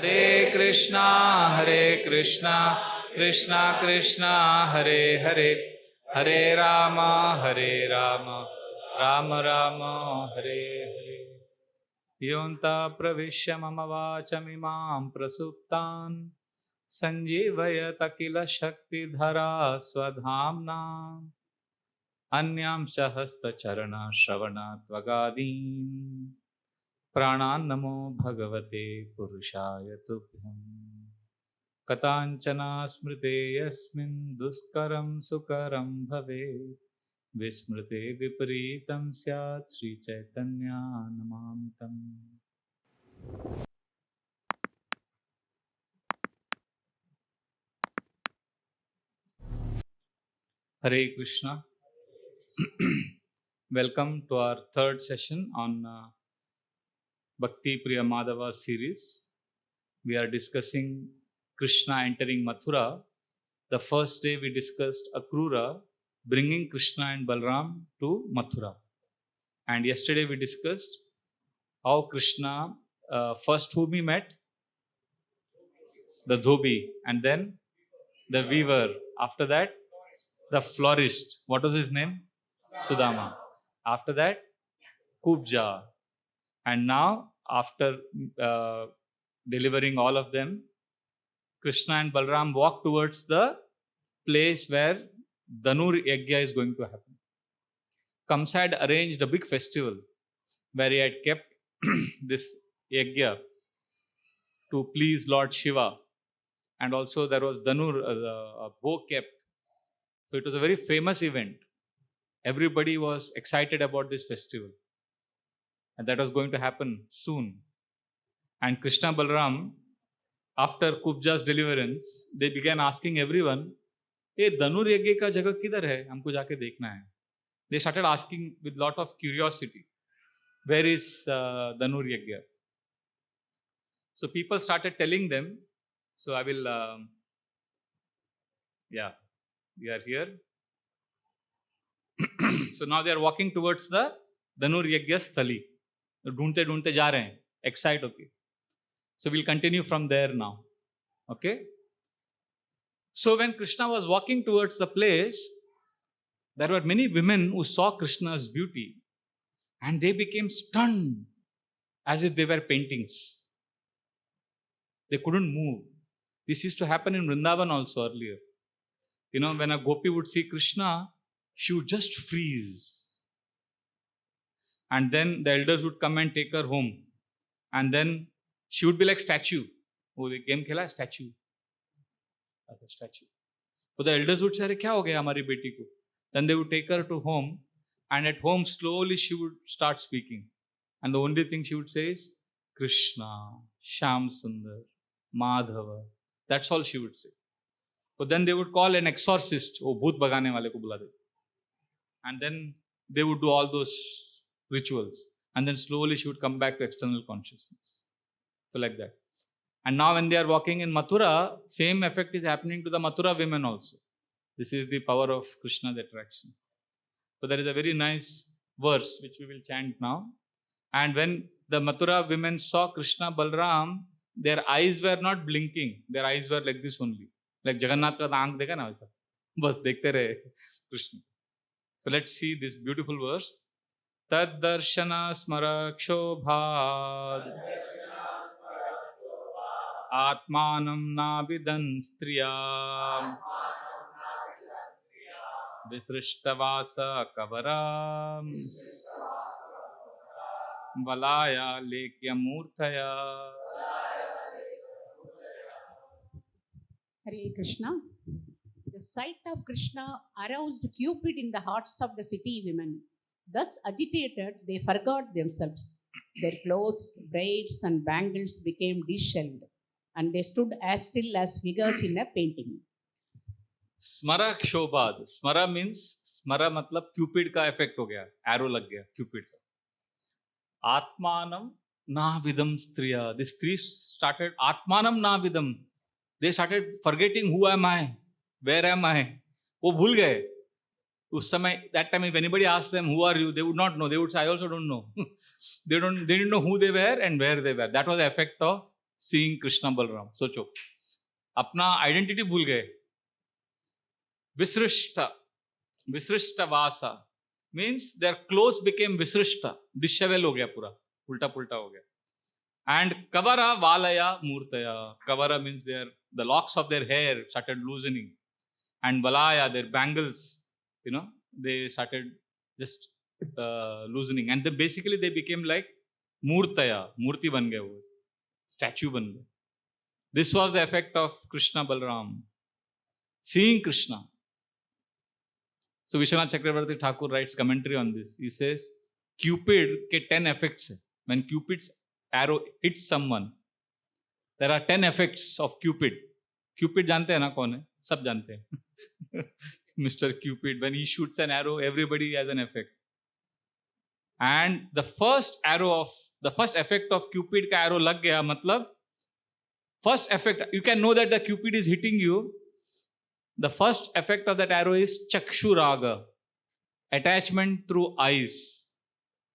Hare Krishna, Krishna Krishna, Hare Hare, Hare Rama, Rama Rama, Hare Hare. Yonta pravishya mama vachamimam prasuptan sanjivayata kila shakti dhara swadhamna anyam shahasta charana shravana tvagadim प्राणान् नमो भगवते पुरुषाय तुभ्यं कथाञ्चना स्मृते यस्मिन् दुष्करं सुकरं भवेत् विस्मृते विपरीतं स्यात् श्रीचैतन्यानमामि तम्। Hare Krishna. Welcome to our third session on Bhakti, Priyo, Madhavah series. We are discussing Krishna entering Mathura. The first day we discussed Akrura bringing Krishna and Balram to Mathura. And yesterday we discussed how Krishna, first whom he met? The Dhobi. And then the weaver. After that, the florist. What was his name? Sudama. After that, Kubja. And now, after delivering all of them, Krishna and Balram walk towards the place where Dhanur Yajna is going to happen. Kamsa had arranged a big festival where he had kept this Yajna to please Lord Shiva. And also there was Dhanur, a bow kept. So it was a very famous event. Everybody was excited about this festival. And that was going to happen soon. And Krishna Balram, after Kubja's deliverance, they began asking everyone, "Hey, Dhanur Yajna ka jagah kidhar hai? Humko jaake dekhna hai." They started asking with lot of curiosity, "Where is Dhanur Yajna?" So people started telling them. So I will, we are here. So now they are walking towards the Dhanur Yajna Sthali. ढूंढते ढूंढते जा रहे हैं, excite होके. So we'll continue from there now. Okay? So when Krishna was walking towards the place, there were many women who saw Krishna's beauty and they became stunned as if they were paintings. They couldn't move. This used to happen in Vrindavan also earlier. You know, when a gopi would see Krishna, she would just freeze. And then the elders would come and take her home. And then she would be like statue. Oh, the game khela statue. As a statue. So the elders would say, "Kya ho gaya hamari beti ko?" Then they would take her to home. And at home, slowly she would start speaking. And the only thing she would say is, "Krishna, Shyam Sundar, Madhavah." That's all she would say. So then they would call an exorcist. Oh, bhoot bhagane wale ko bula de. And then they would do all those rituals. And then slowly she would come back to external consciousness. So like that. And now when they are walking in Mathura, same effect is happening to the Mathura women also. This is the power of Krishna's attraction. So there is a very nice verse which we will chant now. And when the Mathura women saw Krishna Balram, their eyes were not blinking. Their eyes were like this only. Like Jagannath ka aankh dekha na waisa. Bas dekhte rahe Krishna. So let's see this beautiful verse. Tad darshana smaraksho Atmanam navidan striya Visrishtavasa kavara Valaya lekya murthaya. Hare Krishna. The sight of Krishna aroused Cupid in the hearts of the city women. Thus agitated, they forgot themselves. Their clothes, braids, and bangles became disheveled, and they stood as still as figures in a painting. Smara kshobad. Smara means, smara matlab Cupid ka effect ho gaya. Arrow lag gaya, Cupid ka. Atmanam navidam striya. These three started, Atmanam navidam. They started forgetting, who am I? Where am I? वो भूल गए. उस समय, that time if anybody asked them, who are you? They would not know. They would say, I also don't know. They didn't know who they were and where they were. That was the effect of seeing Krishna Balram. सोचो, अपना identity भूल गए. विसृष्ट वासा means their clothes became visrishta, dishevel हो गया पूरा, उल्टा पुल्टा हो गया. And kavara valaya murtaya. Kavara means the locks of their hair started loosening, and valaya, their bangles, they started just loosening, and basically they became like murtaya, murti ban gaye, wo statue ban gaye. This was the effect of Krishna Balram seeing Krishna. So Vishwanath Chakravarti Thakur writes commentary on this. He says Cupid ke 10 effects hai. When Cupid's arrow hits someone, there are 10 effects of Cupid. Cupid जानते हैं ना कौन है? सब जानते हैं. Mr. Cupid, when he shoots an arrow, everybody has an effect. And the first effect of Cupid का arrow लग गया, मतलब first effect, you can know that the Cupid is hitting you. The first effect of that arrow is chakshuraga, attachment through eyes.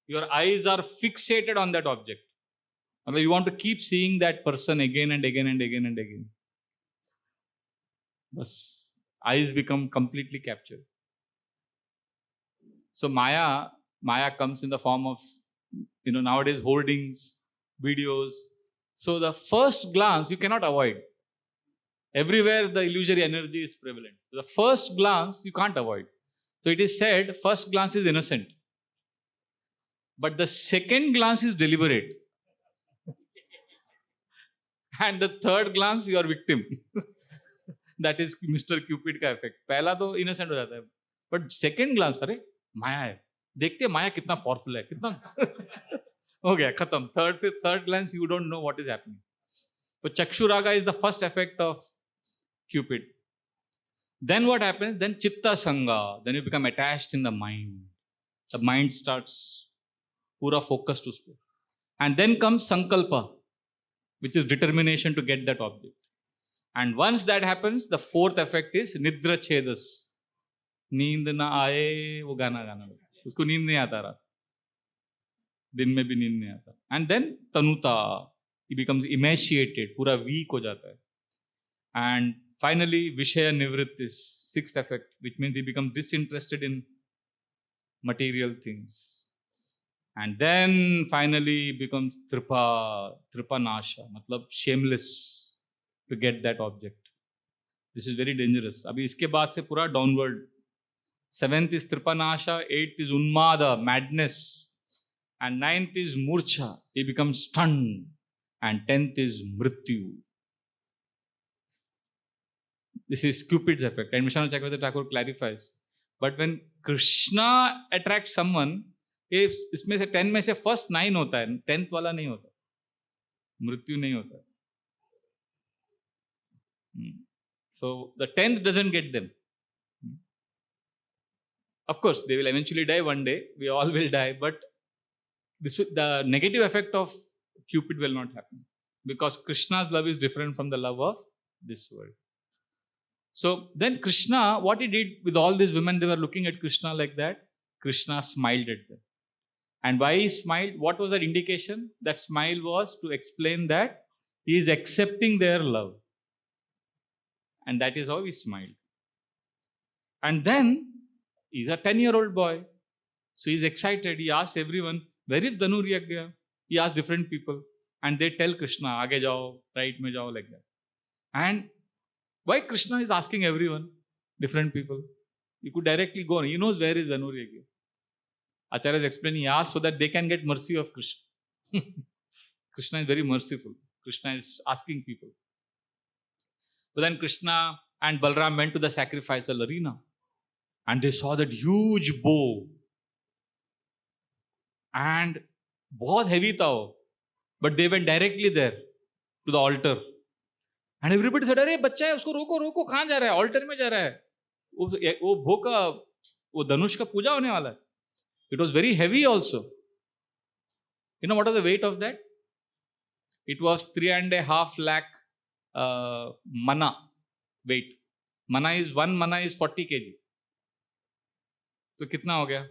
Your eyes are fixated on that object. You want to keep seeing that person again and again and again and again. Bas, eyes become completely captured. So Maya comes in the form of, nowadays hoardings, videos. So the first glance you cannot avoid. Everywhere the illusory energy is prevalent. The first glance you can't avoid. So it is said, first glance is innocent. But the second glance is deliberate. And the third glance, you are victim. That is Mr. Cupid का effect. पहला तो innocent हो जाता है. But second glance, अरे माया है. देखते हैं माया कितना powerful है, कितना हो गया, खत्म. Third glance, you don't know what is happening. So Chakshuraga is the first effect of Cupid. Then what happens? Then Chitta Sangha. Then you become attached in the mind. The mind starts pura focused to spur. And then comes Sankalpa, which is determination to get that object. And once that happens, the fourth effect is Nidra Chedas. नींद ना आए वो गाना गाना उसको नींद नहीं आता रात दिन में भी नींद नहीं आता. And then Tanuta, he becomes emaciated, पूरा weak हो जाता है. And finally Vishaya Nivrittis, sixth effect, which means he becomes disinterested in material things. And then finally becomes Tripanasha, matlab shameless to get that object. This is very dangerous. Abhi iske baad se pura downward. Seventh is Tripanasha, eighth is Unmada, madness, and ninth is Murcha, he becomes stunned, and 10th is Mrityu. This is Cupid's effect, and Vishwanath Chakravarti Thakur clarifies. But when Krishna attracts someone, if इसमें से 10 में से first 9 होता है, 10th वाला नहीं होता, मृत्यु नहीं होता. So the 10th doesn't get them. Of course, they will eventually die one day. We all will die, but the negative effect of Cupid will not happen because Krishna's love is different from the love of this world. So then Krishna, what he did with all these women, they were looking at Krishna like that. Krishna smiled at them. And why he smiled? What was that indication? That smile was to explain that he is accepting their love. And that is how he smiled. And then he's a 10-year-old boy. So he's excited. He asks everyone, where is Dhanurya? He asks different people. And they tell Krishna, aage jao, right mein jao, like that. And why Krishna is asking everyone, different people? He could directly go on. He knows where is Dhanurya. Acharya is explaining, he asks so that they can get mercy of Krishna. Krishna is very merciful. Krishna is asking people. But then Krishna and Balram went to the sacrificial arena. And they saw that huge bow. And बहुत heavy था वो. But they went directly there to the altar. And everybody said, अरे बच्चा है उसको रोको कहाँ जा रहा है? Altar में जा रहा है. वो भो का वो धनुष का पूजा होने वाला है. It was very heavy also. You know what was the weight of that? It was 3.5 lakh mana weight. One mana is 40 kg. तो कितना हो गया?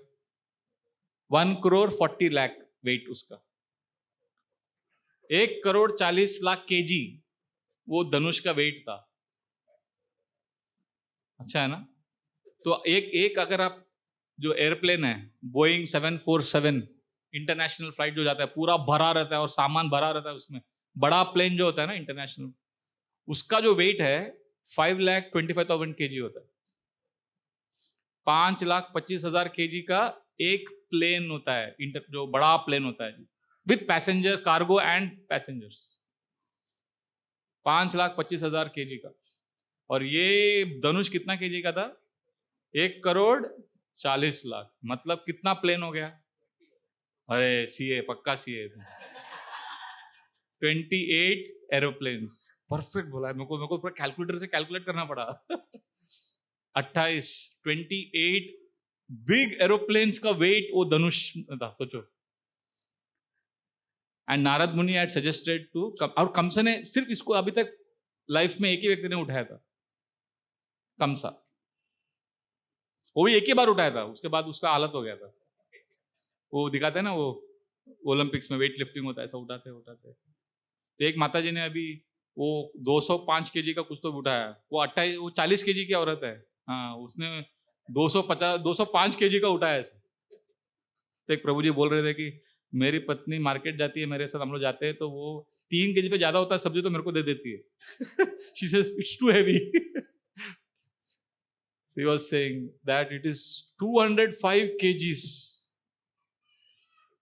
1 crore 40 lakh weight उसका. 1,40,00,000 kg वो धनुष का वेट था। अच्छा है ना? तो एक अगर आप जो एयरप्लेन है बोइंग 747 इंटरनेशनल फ्लाइट जो जाता है पूरा भरा रहता है और सामान भरा रहता है उसमें, बड़ा प्लेन जो होता है ना इंटरनेशनल, उसका जो वेट है 5,25,000 kg होता है। 5,25,000 kg का एक प्लेन होता है, जो बड़ा प्लेन होता है with passenger cargo and passengers, 5,25,000 kg का। और ये धनुष कितना kg का था? 1,40,00,000। मतलब कितना प्लेन हो गया? अरे सीए, पक्का सीए। 28 एरोप्लेन्स। परफेक्ट बोला है। मेरे को पूरा कैलकुलेटर से कैलकुलेट करना पड़ा। 28 बिग एरोप्लेन्स का वेट वो धनुष था, सोचो। एंड नारद मुनि हैड सजेस्टेड टू, और कंसा ने सिर्फ इसको अभी तक लाइफ में एक ही व्यक्ति ने उठाया था, कंसा। वो भी एक ही बार उठाया था, उसके बाद उसका हालत हो गया था। वो दिखाते हैं ना, वो ओलंपिक्स में वेट लिफ्टिंग होता है, ऐसा उठाते उठाते। तो एक माता जी ने अभी वो 205 kg का कुछ तो उठाया, वो 40 kg की औरत है, हाँ, उसने 205 kg का उठाया ऐसे। तो एक प्रभु जी बोल रहे थे कि मेरी पत्नी मार्केट जाती है मेरे साथ, हम लोग जाते हैं, तो वो 3 kg से ज्यादा होता है सब्जी तो मेरे को दे देती है। She says it's too heavy. He was saying that it is 205 kgs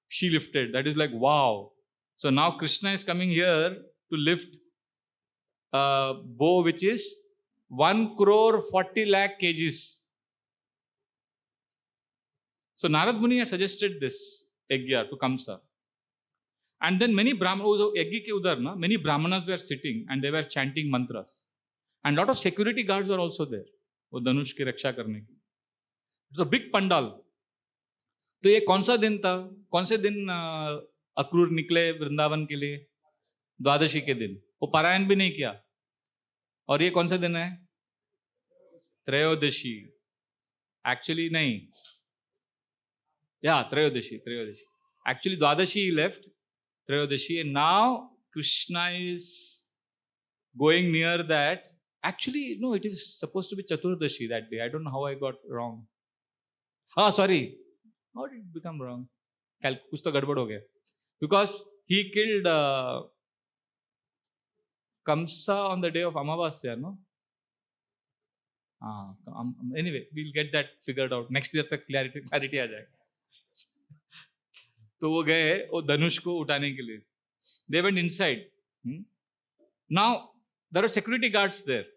she lifted. That is like wow. So now Krishna is coming here to lift a bow which is 1,40,00,000 kgs. So Narad Muni had suggested this yajna to Kamsa. And then many brahmanas, yajna ke udhar na, many brahmanas were sitting and they were chanting mantras. And lot of security guards were also there, वो धनुष की रक्षा करने की। It's a big pandal. तो ये कौन सा दिन था? कौन से दिन अक्रूर निकले वृंदावन के लिए? द्वादशी के दिन। वो पारायण भी नहीं किया। और ये कौन सा दिन है? त्रयोदशी। एक्चुअली नहीं, या Trayodashi. Actually Dwadashi left, Trayodashi, and now Krishna is going near that. Actually, no, it is supposed to be Chaturdashi that day. I don't know how I got wrong. Sorry. How did it become wrong? कुछ तो गड़बड़ हो गया. Because he killed Kamsa on the day of Amavasya, no? Anyway, we'll get that figured out. Next year तक clarity आ जाएगा. तो वो गए वो धनुष को उठाने के लिए. They went inside. Now there are security guards there.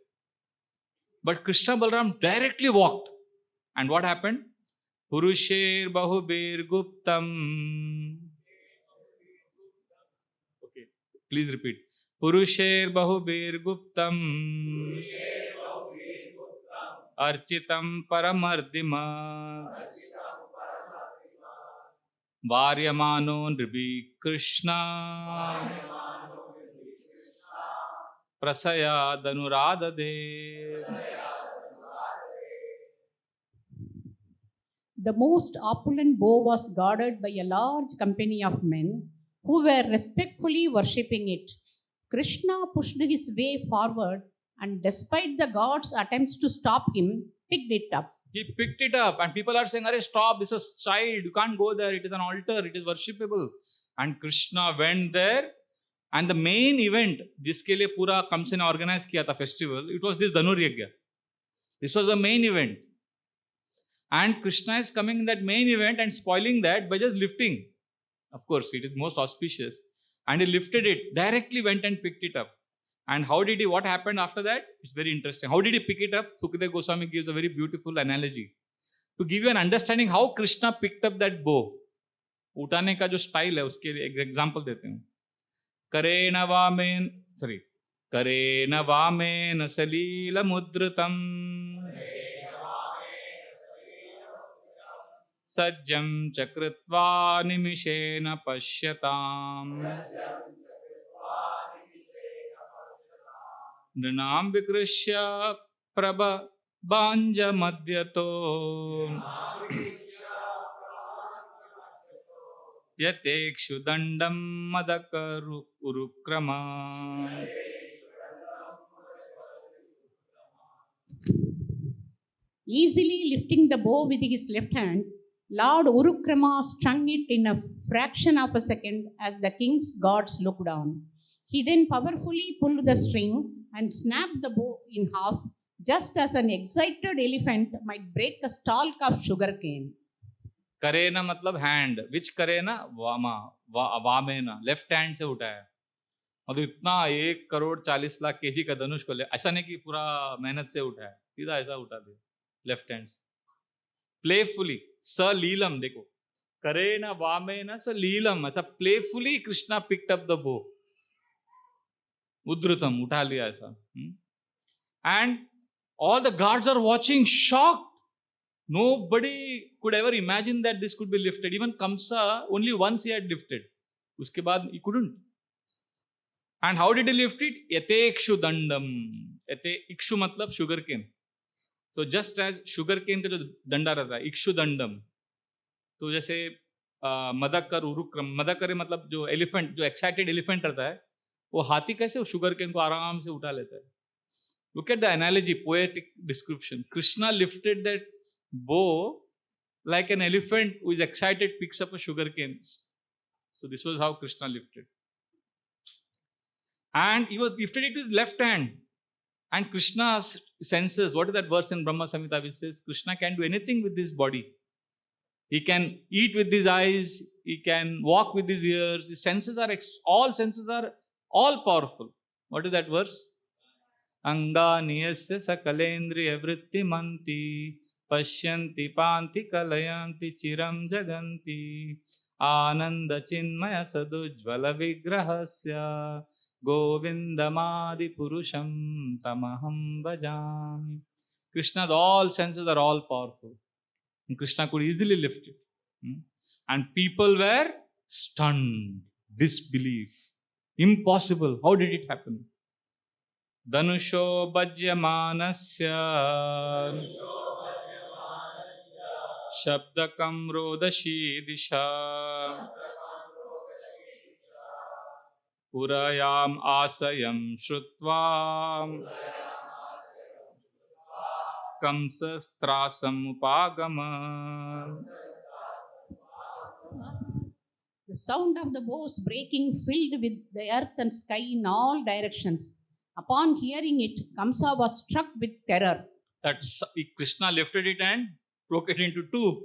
But Krishna Balram directly walked. And what happened? Purusher bahubir guptam. Okay, please repeat. Purusher bahubir guptam. Architam paramardima. Varyamano nribi Krishna. Prasaya Dhanuradade. The most opulent bow was guarded by a large company of men who were respectfully worshipping it. Krishna pushed his way forward and, despite the gods' attempts to stop him, picked it up. He picked it up, and people are saying, "Arey, stop, this is a child, you can't go there, it is an altar, it is worshipable." And Krishna went there, and the main event, जिसके लिए पूरा कंसा ने organise किया था festival, it was this Dhanur Yajna. This was the main event. And Krishna is coming in that main event and spoiling that by just lifting. Of course, it is most auspicious. And he lifted it, directly went and picked it up. And how did he, what happened after that? It's very interesting. How did he pick it up? Sukadeva Goswami gives a very beautiful analogy. To give you an understanding how Krishna picked up that bow. उठाने का जो style है उसके लिए एक example देते हूँ. करेण women सलील मुद्रतम सज्जं चकृत्वा निमिषेण पश्यताम् नृणां विकृष्य प्रबभाञ्जमद्यतो yatekshu dandam madakaru urukrama. Easily lifting the bow with his left hand, Lord Urukrama strung it in a fraction of a second as the king's guards looked on. He then powerfully pulled the string and snapped the bow in half, just as an excited elephant might break a stalk of sugarcane. करेना मतलब hand, विच करेना वामा वामेना, left hand से उठाया. मतलब इतना 1,40,00,000 kg का धनुष को ले, ऐसा नहीं कि पूरा मेहनत से उठाया, सीधा ऐसा उठा दिया लेफ्ट हैंड से, प्लेफुली. सलीलम, देखो, करेना वामेना सलीलम, ऐसा playfully Krishna picked up the bow. उद्धृतम, उठा लिया ऐसा. And all the guards are watching, shocked. Nobody could ever imagine that this could be lifted. Even Kamsa, only once he had lifted. Uske baad he couldn't. And how did he lift it? Yatekshu dandam. Ikshu matlab sugar cane. So just as sugar cane का जो डंडा रहता है, इक्षु दंडम, तो जैसे मदकर उरुक्रम, मदकर मतलब जो elephant, जो एक्साइटेड एलिफेंट रहता है, वो हाथी कैसे शुगर केन को आराम से उठा लेता है. Look at the analogy, poetic description. Krishna lifted that bow like an elephant who is excited picks up a sugar cane. So this was how Krishna lifted. And he was lifted it with left hand. And Krishna's senses, what is that verse in Brahma Samhita which says Krishna can do anything with his body. He can eat with his eyes, he can walk with his ears, his senses are, all senses are all powerful. What is that verse? Anga niyasya sakalendriya vritti manti pashyanti panti kalayanti chiram jaganti ananda chinmaya sadujvala vigrahasya govindamadi purusham tamaham bhajami. Krishna's all senses are all powerful. And Krishna could easily lift it. And people were stunned, disbelief. Impossible. How did it happen? Danusho bhajyamanasya shabdakam rodashi disha purayam asayam shrutva Kamsa strasam upagama. The sound of the bows breaking filled with the earth and sky in all directions. Upon hearing it, Kamsa was struck with terror. That Krishna lifted it and broke it into two.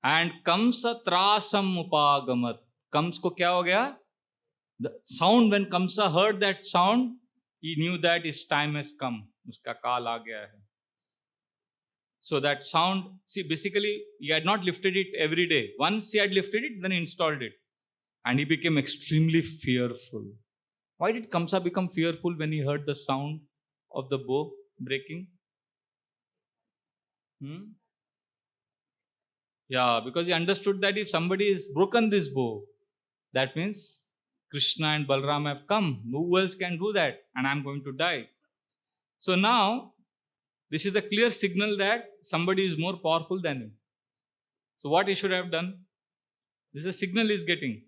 And Kamsa trasam upagamat. Kams ko kya ho gaya? The sound, when Kamsa heard that sound, he knew that his time has come. Uska kaal aa gaya hai. So that sound, see, basically, he had not lifted it every day. Once he had lifted it, then he installed it. And he became extremely fearful. Why did Kamsa become fearful when he heard the sound of the bow breaking? Yeah, because he understood that if somebody has broken this bow, that means Krishna and Balram have come. Who else can do that? And I am going to die. So now, this is a clear signal that somebody is more powerful than him. So what he should have done? This is a signal he is getting.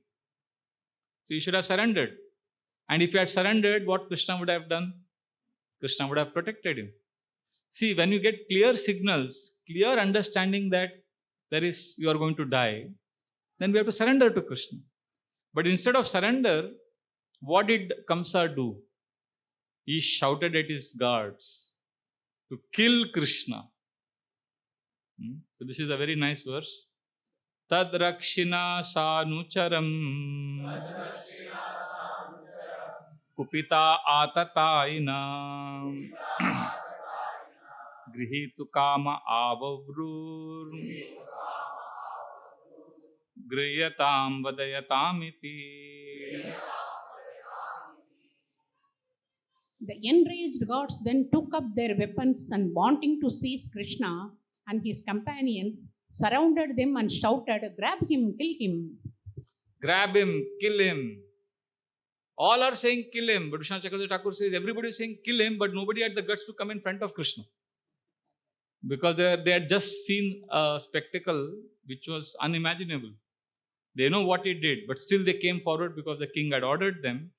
So he should have surrendered. And if he had surrendered, what Krishna would have done? Krishna would have protected him. See, when you get clear signals, clear understanding that you are going to die, then we have to surrender to Krishna. But instead of surrender, what did Kamsa do? He shouted at his guards to kill Krishna. So this is a very nice verse. Tad rakshina sanucharam kupita atataina grihitu kama avavrur griyatam vadayatamiti. The enraged gods then took up their weapons and, wanting to seize Krishna and his companions, surrounded them and shouted, "Grab him, kill him." Grab him, kill him. All are saying kill him, but Vishwanath Chakravarti Thakur says everybody is saying kill him, but nobody had the guts to come in front of Krishna. because they had just seen a spectacle which was unimaginable. They know what he did, but still they came forward because the king had ordered them.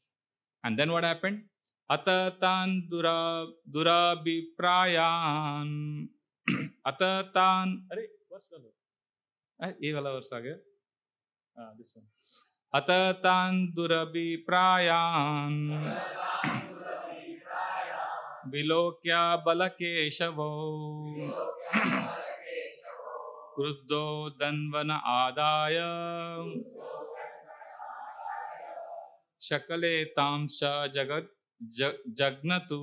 And then what happened? Atatan durabiprayan. Atatan. What's the word? ये वाला वर्ष आ गया. This one. Atatan durabiprayan. Vilokya balakeshavo. क्रुद्धो दन्वन आदाय शकले तांश जगत जग्नतु.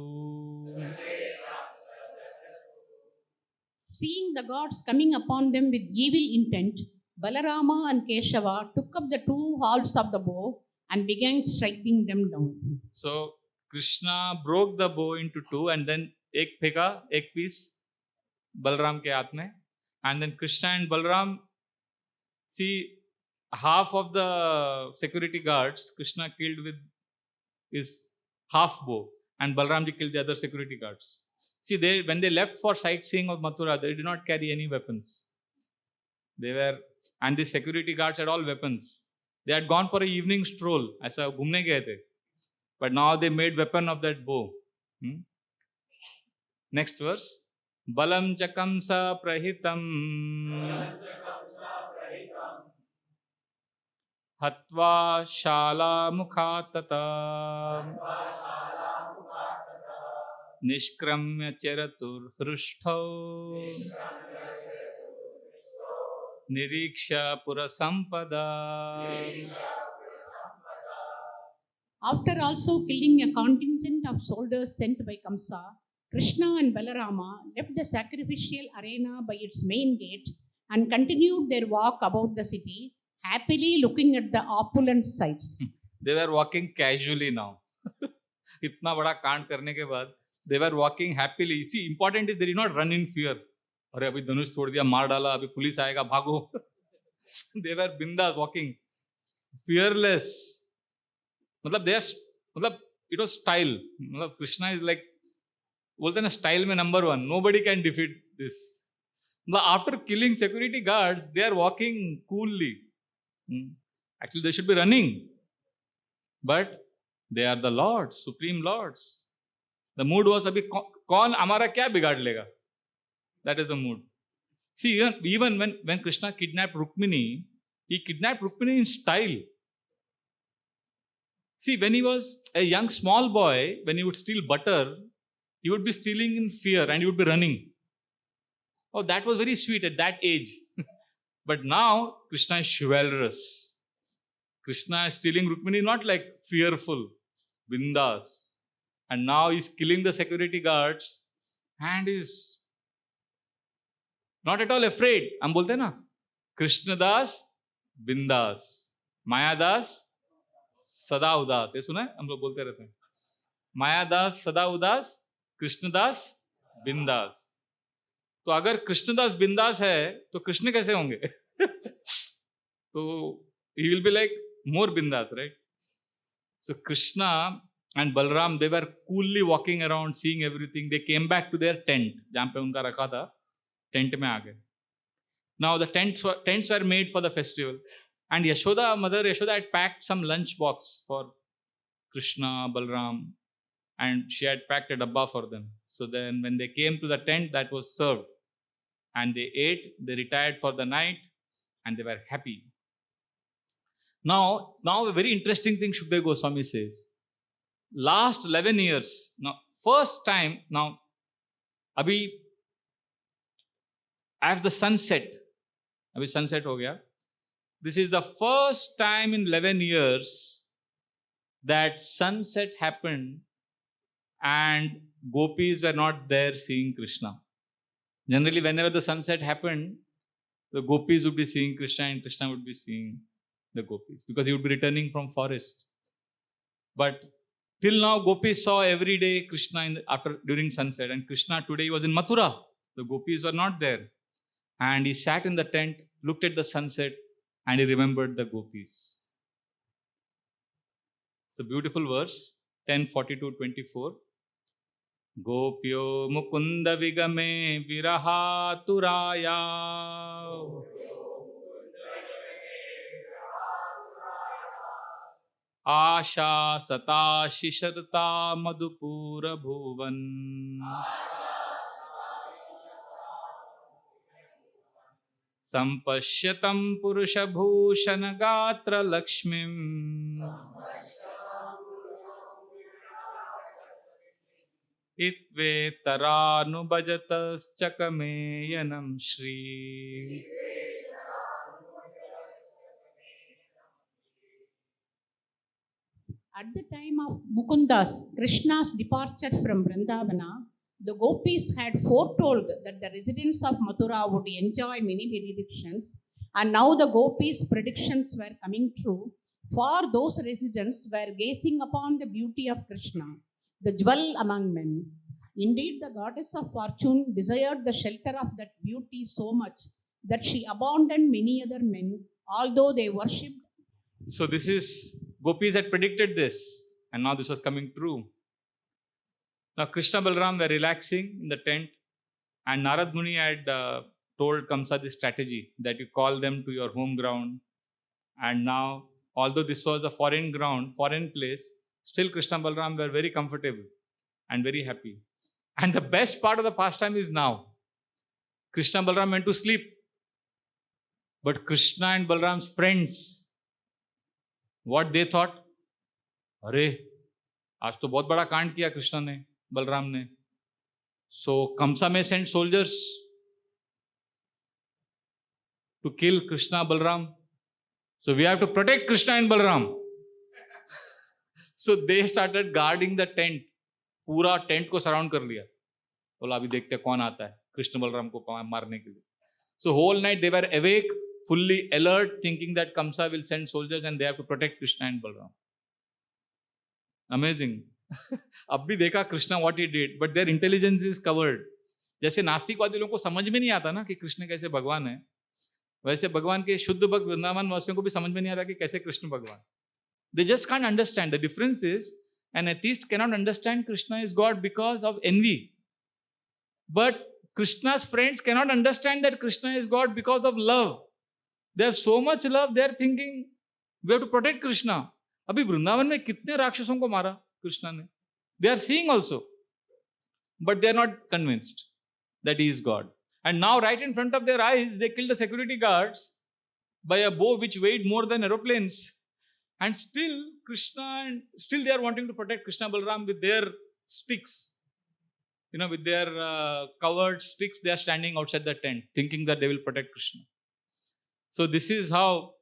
Seeing the gods coming upon them with evil intent, Balarama and Keshava took up the two halves of the bow and began striking them down. So Krishna broke the bow into two and then एक फेंका, एक piece Balram के हाथ में. And then Krishna and Balram, see, half of the security guards Krishna killed with his half bow, and Balramji killed the other security guards. See, when they left for sightseeing of Mathura, they did not carry any weapons. And the security guards had all weapons. They had gone for an evening stroll, ऐसा घूमने गए थे. But now they made weapon of that bow. Next verse. Balam cha Kamsa prahitam hatva shala mukhatata nishkramya cheratur hrushto niriksha purasampada. After also killing a contingent of soldiers sent by Kamsa, Krishna and Balarama left the sacrificial arena by its main gate and continued their walk about the city, happily looking at the opulent sights. They were walking casually now. इतना बड़ा कांड करने के बाद they were walking happily. See, important is they did not run in fear. अरे अभी धनुष तोड़ दिया, मार डाला, अभी पुलिस आएगा, भागो. They were bindas walking, fearless. मतलब it was style. मतलब Krishna is like, बोलते हैं ना, स्टाइल में number 1. Nobody can defeat this. After killing security guards, they are walking coolly. Actually, they should be running. But they are the lords, supreme lords. The mood was, अभी कौन हमारा क्या बिगाड़ लेगा? That is the mood. See, even when Krishna kidnapped Rukmini, he kidnapped Rukmini in style. See, when he was a young small boy, when he would steal butter, he would be stealing in fear and he would be running. Oh, that was very sweet at that age. But now, Krishna is chivalrous. Krishna is stealing Rukmini not like fearful, bindas. And now he's killing the security guards and is not at all afraid. हम बोलते हैं ना, कृष्णदास बिंदास, मायादास सदा उदास. ये सुना है, हम लोग बोलते रहते हैं. मायादास सदा उदास, कृष्णदास बिंदास. तो अगर कृष्णदास बिंदास है तो कृष्ण कैसे होंगे? तो he will be like more bindas, right? So Krishna and Balram, they were coolly walking around, seeing everything. They came back to their tent, जहाँ पे उनका रखा था, tent में आ गए. Now the tents were made for the festival, and Mother Yashoda had packed some lunch box for Krishna, Balram, and she had packed a dabba for them. So then when they came to the tent, that was served. And they ate, they retired for the night, and they were happy. Now a very interesting thing Shukdev Goswami says. Last 11 years, now first time, now, abhi, as the sunset, abhi sunset ho gaya. This is the first time in 11 years that sunset happened and gopis were not there seeing Krishna. Generally, whenever the sunset happened, the gopis would be seeing Krishna and Krishna would be seeing the gopis because he would be returning from forest. But till now, gopis saw every day Krishna during sunset, and Krishna today was in Mathura. The gopis were not there. And he sat in the tent, looked at the sunset, and he remembered the gopis. It's a beautiful verse, 10:42-24. गोप्यो Mukund विगमे विरहातुराया आशा सता शिशरता मधुपूर भुवन संपश्यतं पुरुषभूषण गात्र लक्ष्मीं इत्वेतरानुभजतश्चकमेयनं Shri. At the time of Mukunda's, Krishna's departure from Vrindavana, the gopis had foretold that the residents of Mathura would enjoy many benedictions, and now the gopis' predictions were coming true. For those residents were gazing upon the beauty of Krishna, the jewel among men. Indeed, the goddess of fortune desired the shelter of that beauty so much that she abandoned many other men, although they worshipped. So this is, gopis had predicted this, and now this was coming true. Now Krishna Balram were relaxing in the tent, and Narad Muni had told Kamsa this strategy that you call them to your home ground. And now, although this was a foreign ground, foreign place, still Krishna Balram were very comfortable and very happy. And the best part of the pastime is now. Krishna Balram went to sleep. But Krishna and Balram's friends, what they thought? अरे आज तो बहुत बड़ा कांड किया कृष्णा ने, बलराम ने. So Kamsa may send soldiers to kill Krishna, Balram. So we have to protect Krishna and Balram. So they started guarding the tent. पूरा टेंट को सराउंड कर लिया. बोला अभी देखते हैं कौन आता है कृष्ण बलराम को मारने के लिए. So whole night they were awake, fully alert, thinking that Kamsa will send soldiers and they have to protect Krishna and Balram. Amazing. अब भी देखा Krishna what he did, but their intelligence is covered. जैसे नास्तिकवादी लोगों को समझ में नहीं आता ना कि कृष्ण कैसे भगवान है, वैसे भगवान के शुद्ध भक्त वृंदावन वासियों को भी समझ में नहीं आ रहा कि कैसे कृष्ण भगवान. They just can't understand. The difference is an atheist cannot understand Krishna is God because of envy. But Krishna's friends cannot understand that Krishna is God because of love. They have so much love, they are thinking we have to protect Krishna. अभी वृंदावन में कितने राक्षसों को मारा कृष्णा ने. They are seeing also, but they are not convinced that he is God. And now right in front of their eyes, they killed the security guards by a bow which weighed more than aeroplanes. And still still they are wanting to protect Krishna Balram with their sticks. With their covered sticks, they are standing outside the tent, thinking that they will protect Krishna. So this is how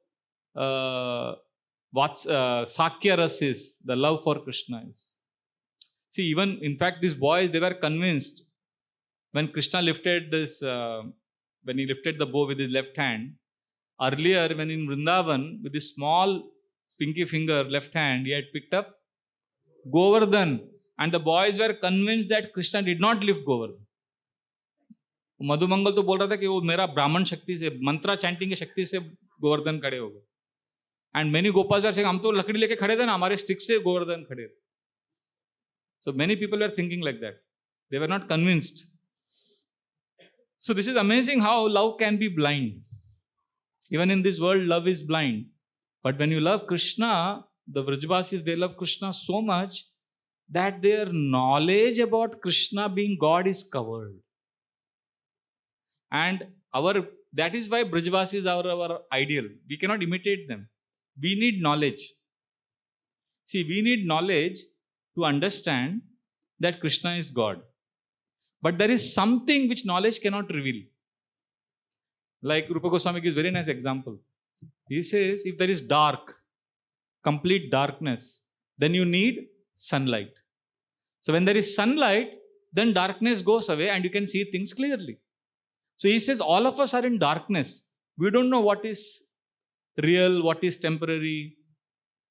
Sakya Ras is, the love for Krishna is. See, even in fact, these boys, they were convinced when Krishna lifted this, when he lifted the bow with his left hand. Earlier, when in Vrindavan, with his small pinky finger, left hand, he had picked up Govardhan. And the boys were convinced that Krishna did not lift Govardhan. Madhumangal तो बोल रहा था कि वो मेरा ब्राह्मण शक्ति से, मंत्रा चैंटिंग की शक्ति से गोवर्धन खड़े हो गए. एंड मेनी गोपाल आर सेइंग हम तो लकड़ी लेके खड़े थे ना, हमारे स्टिक से गोवर्धन खड़े थे. So many people were thinking like that. They were not convinced. So this is amazing how love can be blind. Even in this world, love is blind. But when you love Krishna, the Vrajavasis, they love Krishna so much that their knowledge about Krishna being God is covered. And that is why Brajavasis are our ideal. We cannot imitate them. We need knowledge. See, we need knowledge to understand that Krishna is God. But there is something which knowledge cannot reveal. Like Rupa Goswami gives a very nice example. He says, if there is dark, complete darkness, then you need sunlight. So when there is sunlight, then darkness goes away and you can see things clearly. So he says, all of us are in darkness. We don't know what is real, what is temporary,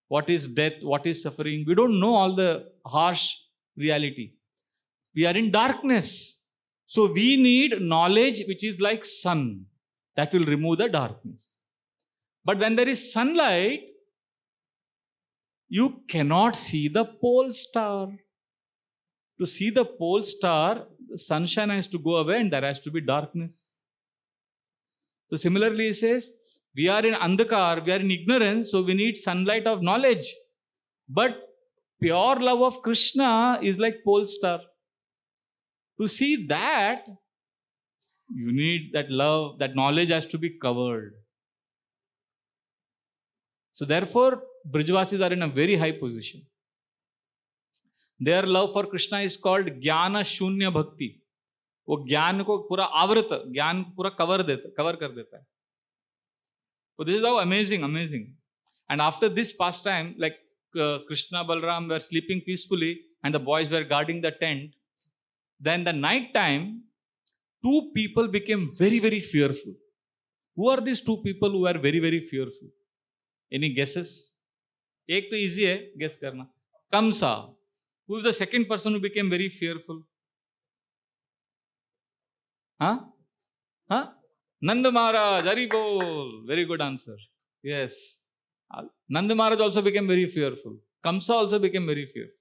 what is death, what is suffering. We don't know all the harsh reality. We are in darkness. So we need knowledge which is like sun that will remove the darkness. But when there is sunlight, you cannot see the pole star. To see the pole star, the sunshine has to go away and there has to be darkness. So similarly, he says, we are in andhakar, we are in ignorance, so we need sunlight of knowledge. But pure love of Krishna is like pole star. To see that, you need that love, that knowledge has to be covered. So therefore, Brijvasis are in a very high position. Their love for Krishna is called Jnana Shunya Bhakti. वो ज्ञान को पूरा आवृत, ज्ञान पूरा cover कर देता है. So this is how amazing. And after this pastime, like Krishna, Balram were sleeping peacefully and the boys were guarding the tent. Then the night time, two people became very, very fearful. Who are these two people who are very, very fearful? Any guesses? एक तो easy है, guess करना. Kamsa. Who is the second person who became very fearful? Huh? Nanda Maharaj, Hari Bol. Very good answer. Yes. Nanda Maharaj also became very fearful. Kamsa also became very fearful.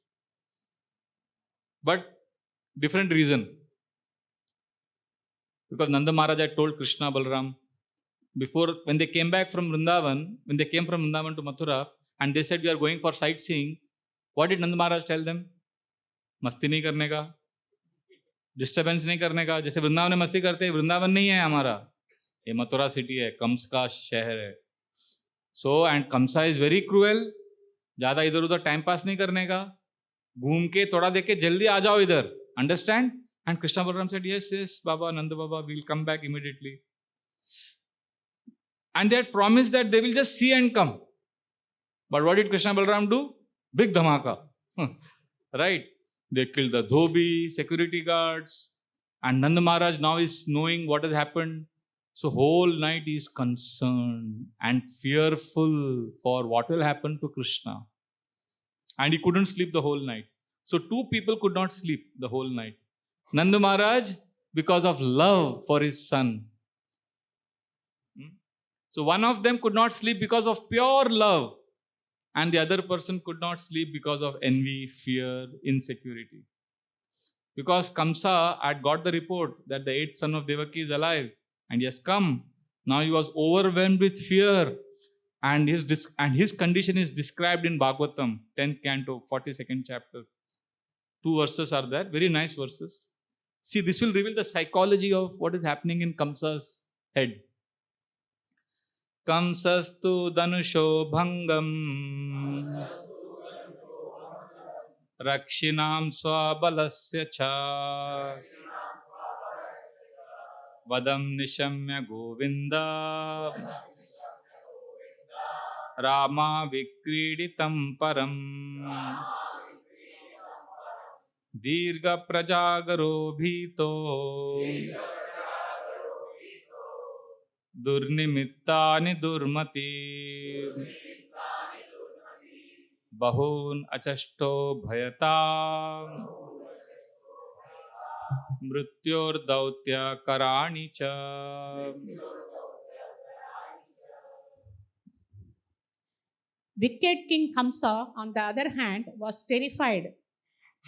But different reason. Because Nanda Maharaj had told Krishna, Balram, before, when they came back from Vrindavan, when they came from Vrindavan to Mathura, and they said, we are going for sightseeing, what did Nanda Maharaj tell them? मस्ती नहीं करने का, disturbance नहीं करने का. जैसे वृंदावन में मस्ती करते हैं, वृंदावन नहीं है हमारा, ये मथुरा सिटी है, कंस का शहर है. So and Kansa is very cruel. ज़्यादा इधर उधर टाइम पास नहीं करने का, घूम के थोड़ा देख के जल्दी आ जाओ इधर. Understand? And Krishna Balram said, yes Baba, Nand Baba, we'll come back immediately. And they had promised that they will just see and come. But what did Krishna Balaram do? Big dhamaka. Right? They killed the dhobi, security guards. And Nanda Maharaj now is knowing what has happened. So whole night he is concerned and fearful for what will happen to Krishna. And he couldn't sleep the whole night. So two people could not sleep the whole night. Nanda Maharaj, because of love for his son. So one of them could not sleep because of pure love. And the other person could not sleep because of envy, fear, insecurity. Because Kamsa had got the report that the 8th son of Devaki is alive and he has come. Now he was overwhelmed with fear. And his condition is described in Bhagavatam, 10th canto, 42nd chapter. 2 verses are there, very nice verses. See, this will reveal the psychology of what is happening in Kamsa's head. Kamsastu danusho bhangam rakshinam swabalasya cha vadam nishamya govinda rama vikriditam param dirga prajagaro bhito Durnimittani durmati bahun achasto bhayata mrityor dautya karani cha. Wicked King Kamsa, on the other hand, was terrified,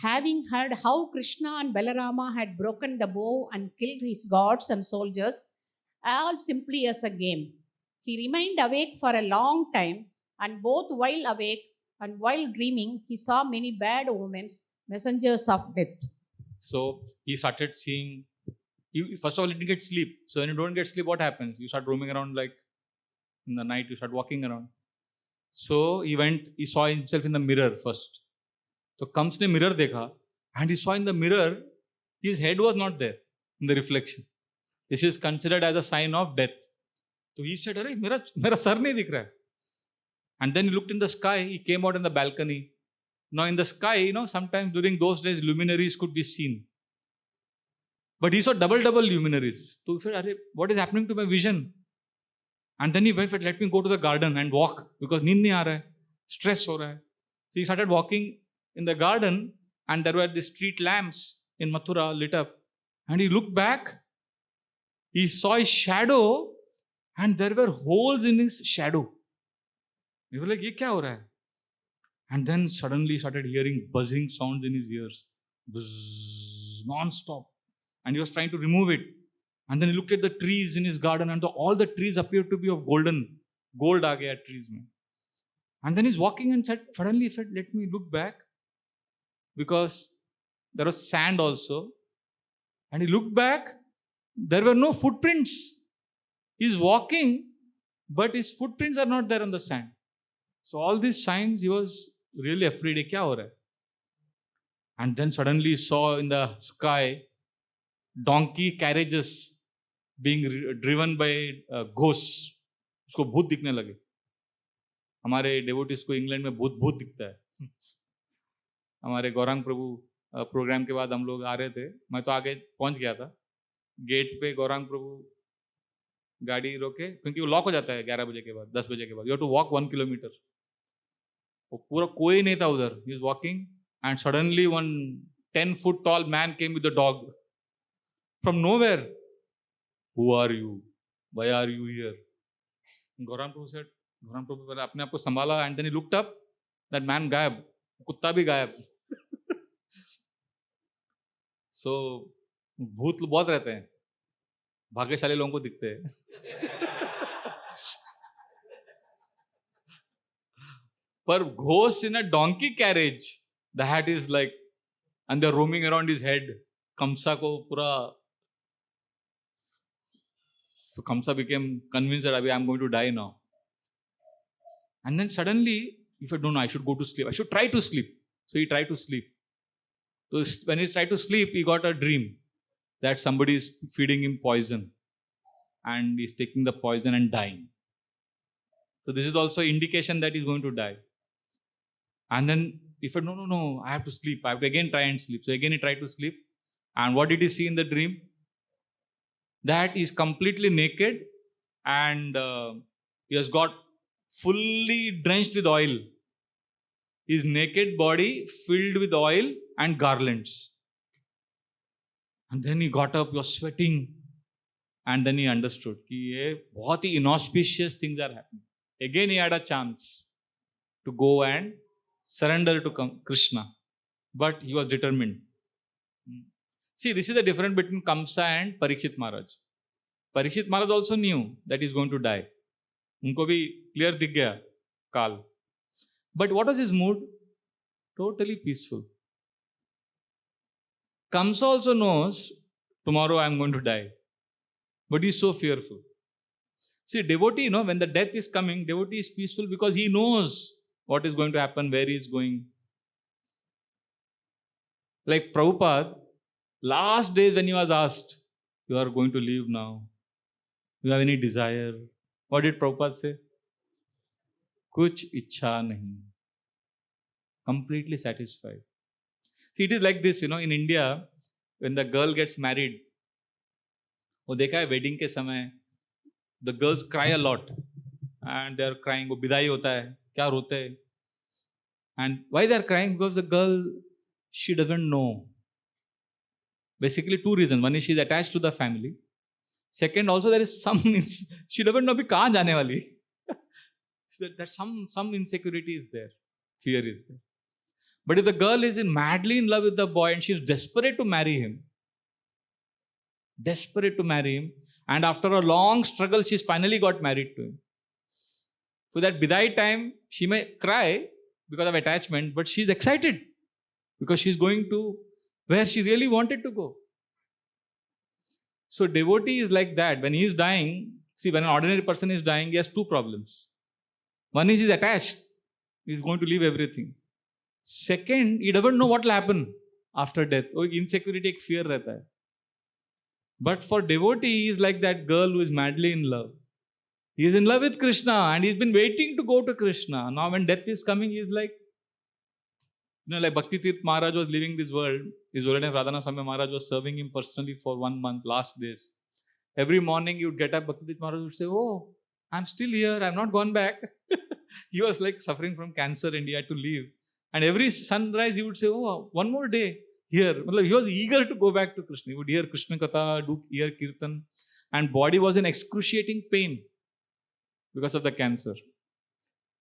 having heard how Krishna and Balarama had broken the bow and killed his gods and soldiers, all simply as a game. He remained awake for a long time, and both while awake and while dreaming, he saw many bad omens, messengers of death. So he started seeing, first of all, he didn't get sleep. So when you don't get sleep, what happens? You start roaming around, like in the night, you start walking around. So he saw himself in the mirror first. So Kams ne mirror dekha, and he saw in the mirror, his head was not there in the reflection. This is considered as a sign of death. So he said, "Arey, mera sar nahi dikh raha hai." And then he looked in the sky. He came out in the balcony. Now in the sky, sometimes during those days, luminaries could be seen. But he saw double luminaries. So he said, "Arey, what is happening to my vision?" And then he went, "Let me go to the garden and walk because neend nahi aa raha hai, stress ho raha hai." So he started walking in the garden, and there were the street lamps in Mathura lit up. And he looked back. He saw his shadow, and there were holes in his shadow. He was like, "Ye kya ho raha hai?" And then suddenly he started hearing buzzing sounds in his ears. Bzzz, non-stop. And he was trying to remove it. And then he looked at the trees in his garden, and all the trees appeared to be of gold aa gaya trees mein. And then he's walking and suddenly he said, let me look back, because there was sand also. And he looked back, there were no footprints. He's walking, but his footprints are not there on the sand. So all these signs, he was really afraid. Kya ho raha hai? And then suddenly he saw in the sky donkey carriages being driven by ghosts. उसको भूत दिखने लगे. हमारे डेवोटीज को England में भूत दिखता है. हमारे गौरांग प्रभु प्रोग्राम के बाद हम लोग आ रहे थे. मैं तो आगे पहुंच गया था. गेट पे गौरांग प्रभु गाड़ी रोके, क्योंकि वो लॉक हो जाता है 11 बजे के बाद, 10 बजे के बाद. You have to walk 1 kilometre. वो पूरा कोई नहीं था उधर. He is walking and suddenly one 10 foot tall man came with a dog from nowhere. Who are you? Why are you here? Gauram Prabhu said, Gauram Prabhu पहले अपने आप को संभाला, and then he looked up. That man गायब, कुत्ता भी गायब. So भूत बहुत रहते हैं, भाग्यशाली लोगों को दिखते हैं. पर ghost in a donkey carriage, that is like, and they're roaming around his head. Kamsa को पूरा. So Kamsa became convinced that I'm going to die now. And then suddenly, he said, no, I should go to sleep. I should try to sleep. So he tried to sleep. So when he tried to sleep, he got a dream that somebody is feeding him poison. And he's taking the poison and dying. So this is also indication that he's going to die. And then he said, no, I have to sleep. I have to again try and sleep. So again he tried to sleep. And what did he see in the dream? That is completely naked, and he has got fully drenched with oil. His naked body filled with oil and garlands. And then he got up, he was sweating, and then he understood that ye bahut hi inauspicious things are happening. Again he had a chance to go and surrender to Krishna, but he was determined. See, this is the difference between Kamsa and Parikshit Maharaj. Parikshit Maharaj also knew that he is going to die. उनको भी clear दिख गया काल. But what was his mood? Totally peaceful. Kamsa also knows tomorrow I am going to die, but he is so fearful. See, devotee, when the death is coming, devotee is peaceful because he knows what is going to happen, where he is going. Like Prabhupada, last days when he was asked, you are going to leave now. Do you have any desire? What did Prabhupada say? Kuch ichha nahi. Completely satisfied. See, it is like this, in India, when the girl gets married, वो देखा है wedding के समय, the girls cry a lot. And they are crying, वो विदाई होता है, क्या रोते हैं. And why they are crying? Because the girl, she doesn't know. Basically 2 reasons. One is she is attached to the family. Second, also there is some, she doesn't know abhi kahan jaane wali. That some insecurity is there. Fear is there. But if the girl is madly in love with the boy and she is desperate to marry him, and after a long struggle, she's finally got married to him. So that bidai time, she may cry because of attachment, but she's excited because she's going to where she really wanted to go. So devotee is like that. When he is dying, see, when an ordinary person is dying, he has 2 problems. One is he's attached. He's going to leave everything. Second, he doesn't know what will happen after death. Insecurity, fear rehta hai. But for devotee, he is like that girl who is madly in love. He is in love with Krishna and he's been waiting to go to Krishna. Now when death is coming, he is like, like Bhakti Tirth Maharaj was leaving this world. His Holiness Radhana Swami Maharaj was serving him personally for 1 month, last days. Every morning he would get up, Bhakti Tirth Maharaj would say, oh, I'm still here, I'm not gone back. He was like suffering from cancer and he had to leave. And every sunrise he would say, oh, 1 more day here. He was eager to go back to Krishna. He would hear Krishna Katha, hear Kirtan. And body was in excruciating pain because of the cancer.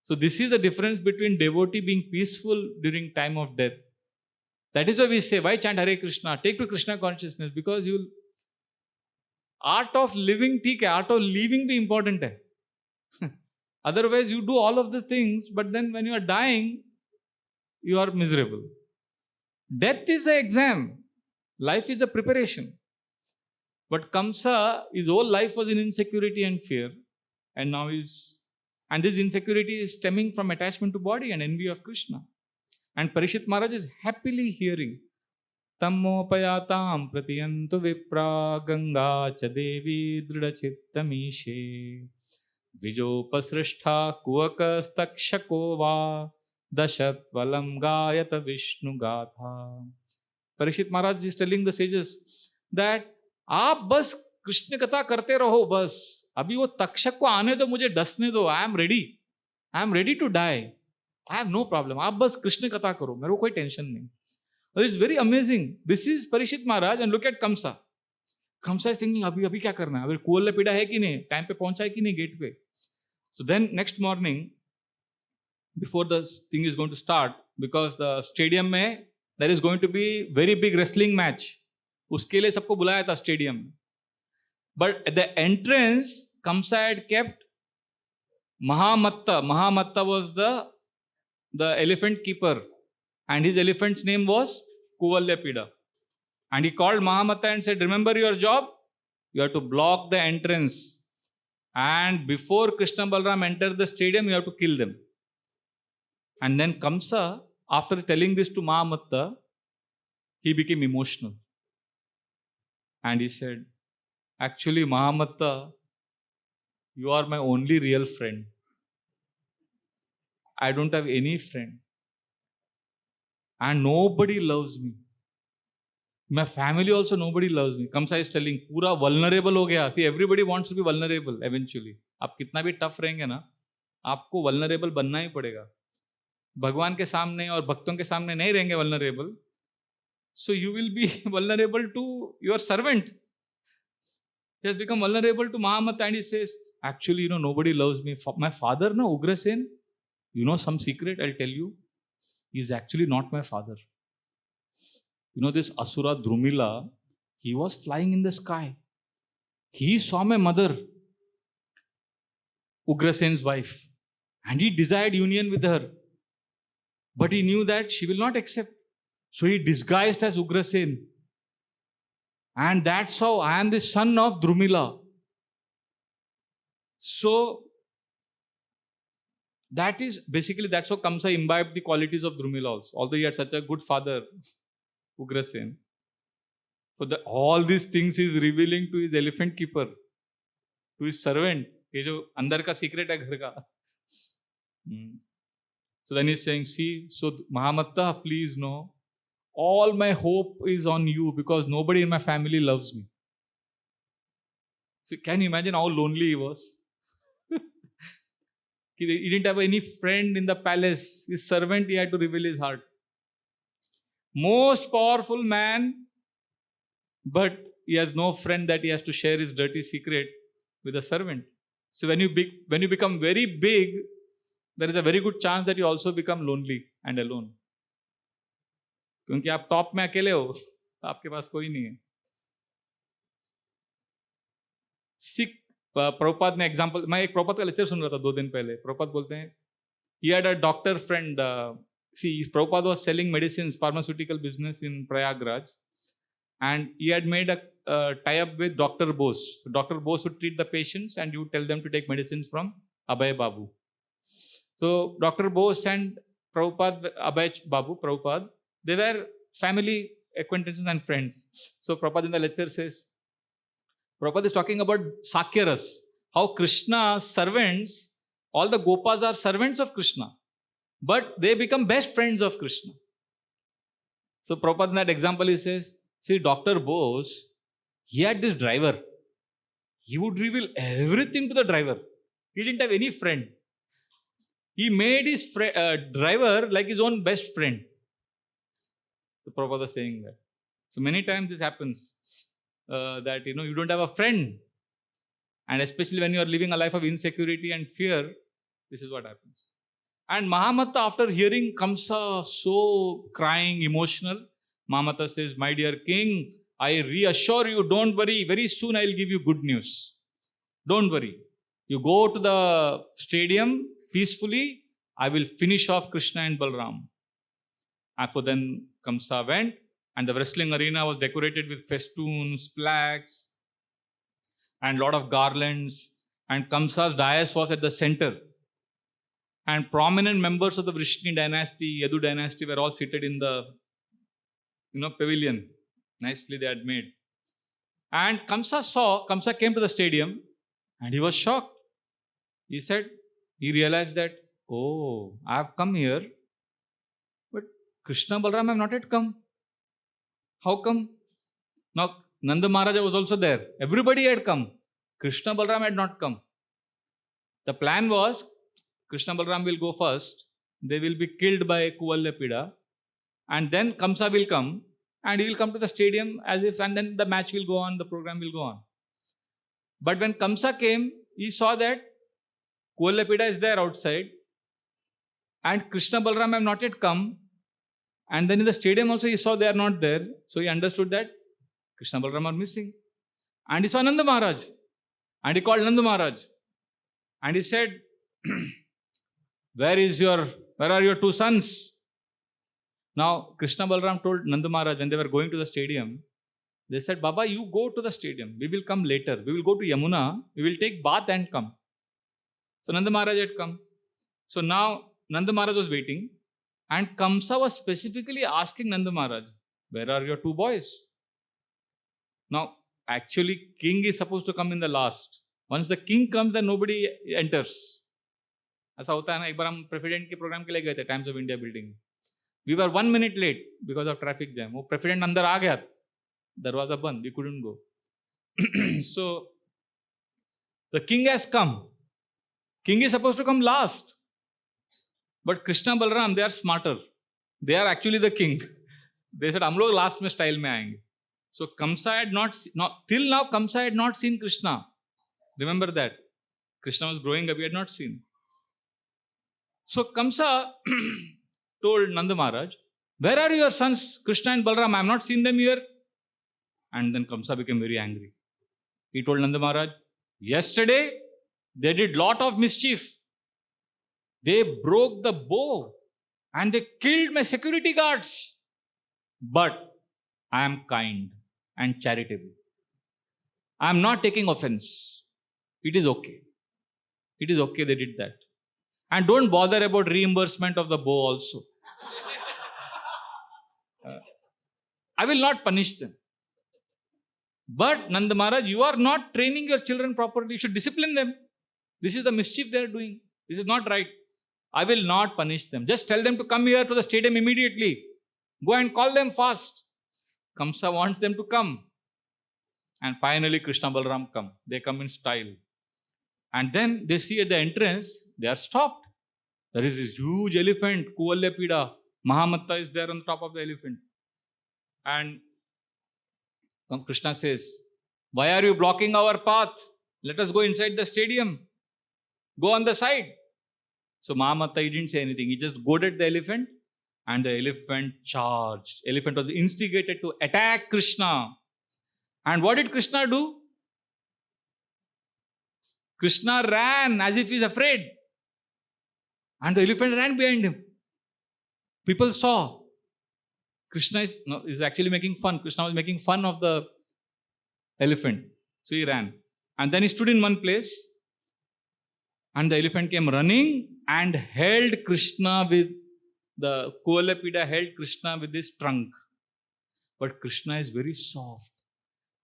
So this is the difference between devotee being peaceful during time of death. That is why we say, why chant Hare Krishna? Take to Krishna consciousness, because you'll art of living, theek hai, art of leaving bhi important hai. Otherwise, you do all of the things, but then when you are dying, you are miserable. Death is an exam. Life is a preparation. But Kamsa, his whole life was in insecurity and fear. And now and this insecurity is stemming from attachment to body and envy of Krishna. And Parishit Maharaj is happily hearing, Tammopayatam pratiyantu vipra ganga cha devi dridachitamishe vijopasrishta kuvakastakshako va dashatvalam gayata vishnu gatha. Parishit Maharaj is telling the sages that आप बस कृष्ण कथा करते रहो, बस अभी वो तक्षक को आने दो, मुझे डसने दो. I am ready to die, I have no problem. आप बस कृष्ण कथा करो, मेरे को कोई टेंशन नहीं. It's very amazing. This is Parikshit Maharaj and look at Kansa. Kansa is thinking अभी क्या करना है, अभी कुवल पीड़ा है कि नहीं, टाइम पे पहुंचा है कि नहीं गेट पे. So then next morning before the thing is going to start, because the stadium में there is going to be very big wrestling match, उसके लिए सबको बुलाया था स्टेडियम में. But at the entrance Kamsa had kept Mahamatta. Mahamatta was the elephant keeper, and his elephant's name was Kuvalyapida. And he called Mahamatta and said, remember your job? You have to block the entrance. And before Krishna Balram enter the stadium, you have to kill them. And then Kamsa, after telling this to Mahamatta, he became emotional. And he said, actually, Mahamatta, you are my only real friend. I don't have any friend. And nobody loves me. My family also, nobody loves me. Kamsa is telling, पूरा vulnerable हो गया. See, everybody wants to be vulnerable eventually. आप कितना भी tough रहेंगे ना, आपको vulnerable बनना ही पड़ेगा. भगवान के सामने और भक्तों के सामने नहीं रहेंगे vulnerable. So you will be vulnerable to your servant. He has become vulnerable to Mahamatta, and he says, actually, nobody loves me. My father, Ugrasen, some secret I'll tell you. He's actually not my father. This Asura Drumila, he was flying in the sky. He saw my mother, Ugrasen's wife, and he desired union with her. But he knew that she will not accept. So he disguised as Ugrasen. And that's how I am the son of Drumila. So, that's how Kamsa imbibed the qualities of Drumila also. Although he had such a good father, Ugrasen. So all these things he is revealing to his elephant keeper, to his servant. ये जो अंदर का secret है घर का. So then he's saying, see, so Mahamatta, please know, all my hope is on you because nobody in my family loves me. So can you imagine how lonely he was? He didn't have any friend in the palace. His servant, he had to reveal his heart. Most powerful man, but he has no friend that he has to share his dirty secret with a servant. So when you become very big, there is a very good chance that you also become lonely and alone. क्योंकि आप top में अकेले हो, आपके पास कोई नहीं है. सिख प्रभुपाद ने एग्जाम्पल, मैं एक प्रभुपाद का लेक्चर सुन रहा था 2 दिन पहले. प्रभुपाद बोलते हैं, he had a doctor friend. See, Prabhupada was selling medicines, pharmaceutical business in Prayagraj, and he had made a tie-up with Dr. Bose. So Dr. Bose would treat the patients and you would tell them to take medicines from Abhay Babu. So Dr. Bose and Prabhupada, Abhay Babu, Prabhupada, they were family acquaintances and friends. So Prabhupada in the lecture says, Prabhupada is talking about Sakyaras, how Krishna's servants, all the Gopas are servants of Krishna, but they become best friends of Krishna. So Prabhupada in that example he says, see, Dr. Bose, he had this driver. He would reveal everything to the driver. He didn't have any friend. He made his driver like his own best friend. So Prabhupada is saying that. So many times this happens, that you don't have a friend. And especially when you are living a life of insecurity and fear, this is what happens. And Mahamatta, after hearing Kamsa so crying, emotional, Mahamata says, my dear king, I reassure you, don't worry. Very soon I will give you good news. Don't worry. You go to the stadium peacefully. I will finish off Krishna and Balram. And so then Kamsa went, and the wrestling arena was decorated with festoons, flags, and a lot of garlands. And Kamsa's dais was at the center. And prominent members of the Vrishni dynasty, Yadu dynasty, were all seated in the pavilion. Nicely they had made. And Kamsa came to the stadium, and he was shocked. He realized that, oh, I have come here, but Krishna Balram have not yet come. How come? Now, Nanda Maharaja was also there. Everybody had come. Krishna Balram had not come. The plan was, Krishna Balram will go first. They will be killed by Kuvalyapida. And then Kamsa will come. And he will come to the stadium and then the match will go on, the program will go on. But when Kamsa came, he saw that Kuvalyapida is there outside. And Krishna Balram have not yet come. And then in the stadium also he saw they are not there. So he understood that Krishna Balram are missing. And he saw Nanda Maharaj. And he called Nanda Maharaj. And he said, where are your two sons? Now, Krishna Balram told Nanda Maharaj when they were going to the stadium, they said, Baba, you go to the stadium. We will come later. We will go to Yamuna. We will take bath and come. So Nanda Maharaj had come. So now Nanda Maharaj was waiting. And Kamsa was specifically asking Nanda Maharaj, where are your two boys? Now, actually, king is supposed to come in the last. Once the king comes, then nobody enters. ऐसा होता है ना, एक बार हम president के programme के लिए गए थे times of India building. We were 1 minute late because of traffic jam. वो प्रेसिडेंट अंदर आ गया, दरवाजा बंद, we couldn't go. So, the king has come. King is supposed to come last. But Krishna Balram, they are smarter. They are actually the king. They said, हम लोग last में style में आएंगे. So Kamsa had till now Kamsa had not seen Krishna. Remember that. Krishna was growing up, he had not seen. So Kamsa told Nanda Maharaj, where are your sons, Krishna and Balram? I have not seen them here. And then Kamsa became very angry. He told Nanda Maharaj, yesterday they did lot of mischief. They broke the bow and they killed my security guards. But I am kind and charitable. I am not taking offense. It is okay. It is okay they did that. And don't bother about reimbursement of the bow also. I will not punish them. But Nanda Maharaj, you are not training your children properly. You should discipline them. This is the mischief they are doing. This is not right. I will not punish them. Just tell them to come here to the stadium immediately. Go and call them fast. Kamsa wants them to come. And finally Krishna Balram come. They come in style. And then they see at the entrance, they are stopped. There is this huge elephant, Kuvalyapida. Mahamatta is there on the top of the elephant. And Krishna says, why are you blocking our path? Let us go inside the stadium. Go on the side. So Mahamatta, he didn't say anything. He just goaded the elephant and the elephant charged. Elephant was instigated to attack Krishna. And what did Krishna do? Krishna ran as if he is afraid. And the elephant ran behind him. People saw. Krishna is actually making fun. Krishna was making fun of the elephant. So he ran. And then he stood in one place. And the elephant came running and held Krishna with the Kuvalyapida held Krishna with his trunk. But Krishna is very soft.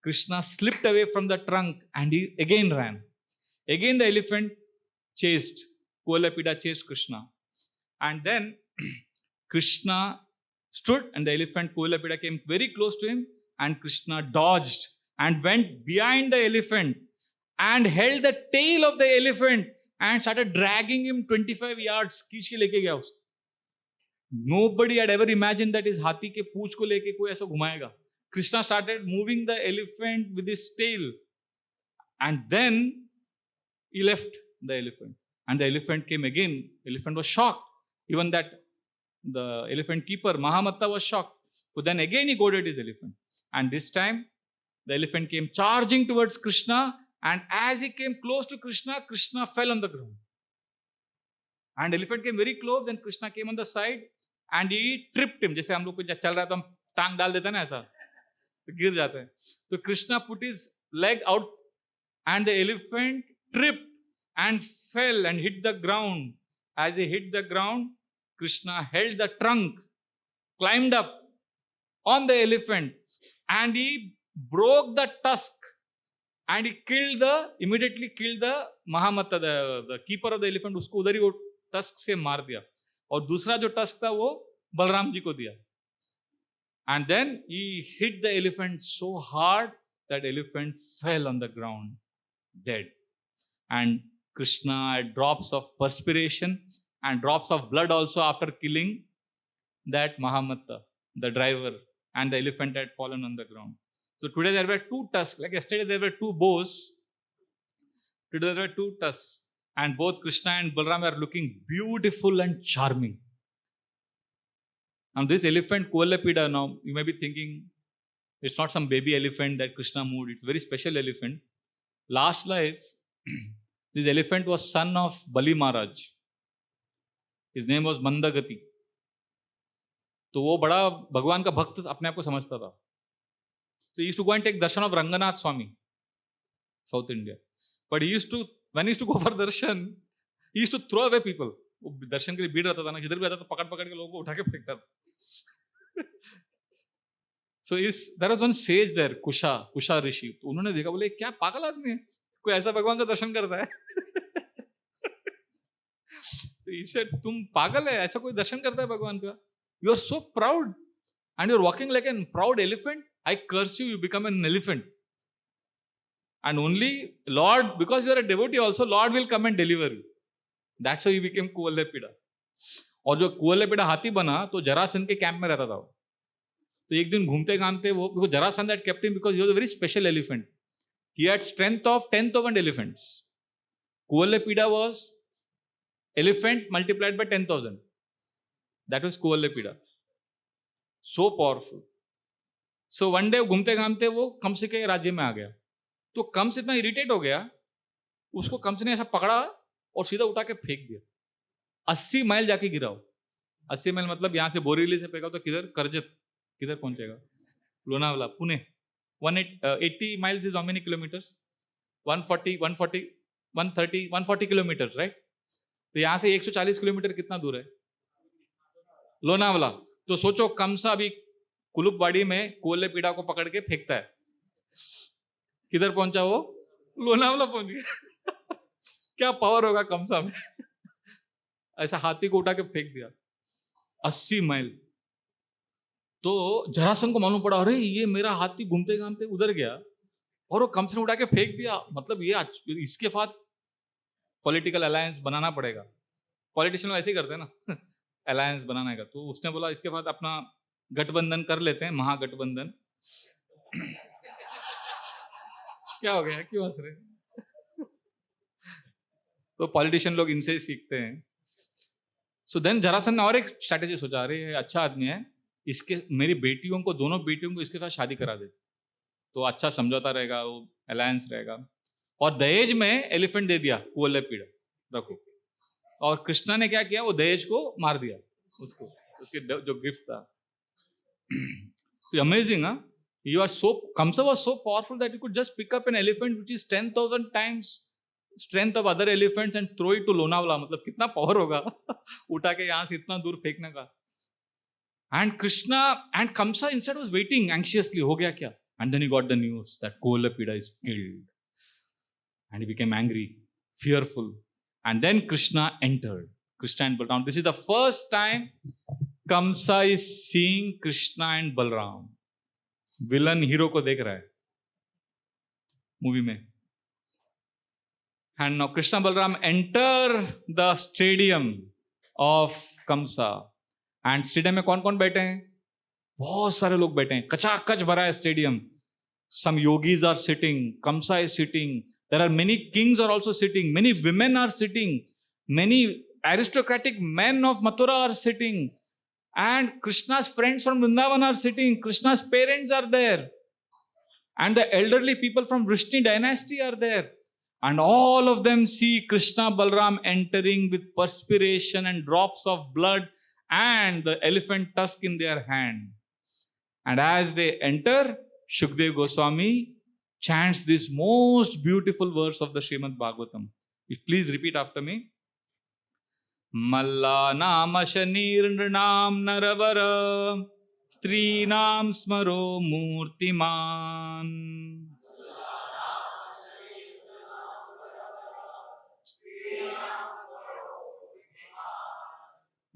Krishna slipped away from the trunk and he again ran. Again the elephant chased. Kuvalyapida chased Krishna. And then Krishna stood and the elephant Kuvalyapida came very close to him and Krishna dodged and went behind the elephant and held the tail of the elephant and started dragging him 25 yards. खींच के लेके गया उसको. Nobody had ever imagined that his हाथी के पूंछ को लेके कोई ऐसा घुमाएगा. Krishna started moving the elephant with his tail. And then he left the elephant. And the elephant came again. The elephant was shocked. Even that the elephant keeper, Mahamatta, was shocked. So then again he goaded his elephant. And this time, the elephant came charging towards Krishna. And as he came close to Krishna, Krishna fell on the ground. And elephant came very close and Krishna came on the side and he tripped him. जैसे हम लोग को चल रहा है तो हम टांग डाल देते हैं ना ऐसा, तो गिर जाते हैं. तो Krishna put his leg out and the elephant tripped and fell and hit the ground. As he hit the ground, Krishna held the trunk, climbed up on the elephant and he broke the tusk and he immediately killed the Mahamata, the keeper of the elephant. उसको उधर ही वो tusk से मार दिया और दूसरा जो tusk था वो बलराम जी को दिया. And then he hit the elephant so hard that elephant fell on the ground dead. And Krishna had drops of perspiration and drops of blood also after killing that Mahamata, the driver, and the elephant had fallen on the ground. So today there were two tusks. Like yesterday there were two bows. Today there were two tusks. And both Krishna and Balaram are looking beautiful and charming. And this elephant, Kuvalapida, now you may be thinking, it's not some baby elephant that Krishna moved. It's a very special elephant. Last life, this elephant was son of Bali Maharaj. His name was Mandagati. तो वो बड़ा भगवान का भक्त अपने आप को समझता था. So he used to go and take darshan of Ranganath Swami, South India. But when he used to go for darshan, he used to throw away people. वो दर्शन के लिए भीड़ रहता था ना, जिधर भी आता था पकड़ के लोगों को उठा के फेंकता था. So there was one sage there, Kusha ऋषि. तो उन्होंने देखा, बोले क्या पागल आदमी है, कोई ऐसा भगवान का दर्शन करता है. तो he said, तुम पागल है, ऐसा कोई दर्शन करता है भगवान का? You are so proud and you are walking like a proud elephant. I curse you, you become an elephant. And only Lord, because you are a devotee also, Lord will come and deliver you. That's how he became Kuvalapida. और जो कुवलपीड़ा हाथी बना तो जरासंध के camp में रहता था. तो एक दिन घूमते घामते वो Jarasandh had kept him because he was a very special elephant. He had strength of 10,000 elephants. Kuvalapida was elephant multiplied by 10,000. That was Kuvalapida. So powerful. So one day घूमते घामते वो कंस के राज्य में आ गया. तो कंस इतना इरिटेट हो गया, उसको कंस ने ऐसा पकड़ा और सीधा उठा के फेंक दिया. 80 माइल जाके गिरा हो. 80 माइल मतलब यहाँ से बोरीवली से फेंका तो किधर, करजत, किधर पहुंचेगा? Lonavala, Pune. 180 miles is how many kilometers? 140 kilometers, right? तो यहाँ से 140 किलोमीटर कितना दूर है? लोनावला. तो सोचो कंसा अभी कुलुपवाड़ी में कुवलपीड़ा को पकड़ के फेंकता है, किधर पहुंचा वो? लोनावला पहुंच गया. क्या पावर होगा कंसा में. ऐसा हाथी को उठा के फेंक दिया 80 माइल. तो जरासंध को मालूम पड़ा, अरे ये मेरा हाथी घूमते घामते उधर गया और वो कंस ने उठा के फेंक दिया. मतलब ये इसके साथ पॉलिटिकल अलायंस बनाना पड़ेगा. पॉलिटिशियन ऐसे ही करते हैं ना, अलायंस बनाने का. तो उसने बोला इसके बाद अपना गठबंधन कर लेते हैं, महागठबंधन. क्या हो गया, क्यों हंस रहे? तो पॉलिटिशियन लोग इनसे सीखते हैं. सो देन जरासंध ने और एक स्ट्रैटेजी सोचा, अरे अच्छा आदमी है, इसके मेरी बेटियों को, दोनों बेटियों को इसके साथ शादी करा दे तो अच्छा समझौता रहेगा, वो अलायंस रहेगा. और दहेज में एलिफेंट दे दिया कुवलपीड़ा, रखो. और कृष्णा ने क्या किया, वो दहेज को मार दिया उसको, उसके जो गिफ्ट था. Amazing. You are so, Kamsa was so powerful that he could just pick up an elephant which is 10,000 times strength of other elephants and throw it to Lonavala. मतलब कितना पावर होगा उठा के यहाँ से इतना दूर फेंकने का. And Krishna and Kamsa instead was waiting anxiously, हो गया क्या? And then he got the news that Kuvalapida is killed. And he became angry, fearful. And then Krishna entered. Krishna and Balaram. This is the first time Kamsa is seeing Krishna and Balaram. Villain hero को देख रहा है movie में. And now Krishna Balaram enter the stadium of Kansa. And stadium में कौन कौन बैठे हैं? बहुत सारे लोग बैठे हैं, कचाकच भरा है stadium. Some yogis are sitting, Kansa is sitting, there are many kings are also sitting, many women are sitting, many aristocratic men of Mathura are sitting, And Krishna's friends from Vrindavan are sitting. Krishna's parents are there. And the elderly people from Vrishni dynasty are there. And all of them see Krishna Balram entering with perspiration and drops of blood and the elephant tusk in their hand. And as they enter, Shukdev Goswami chants this most beautiful verse of the Srimad Bhagavatam. Please repeat after me. Mallanam ashanir nrinam naravara strinam smaro murtiman.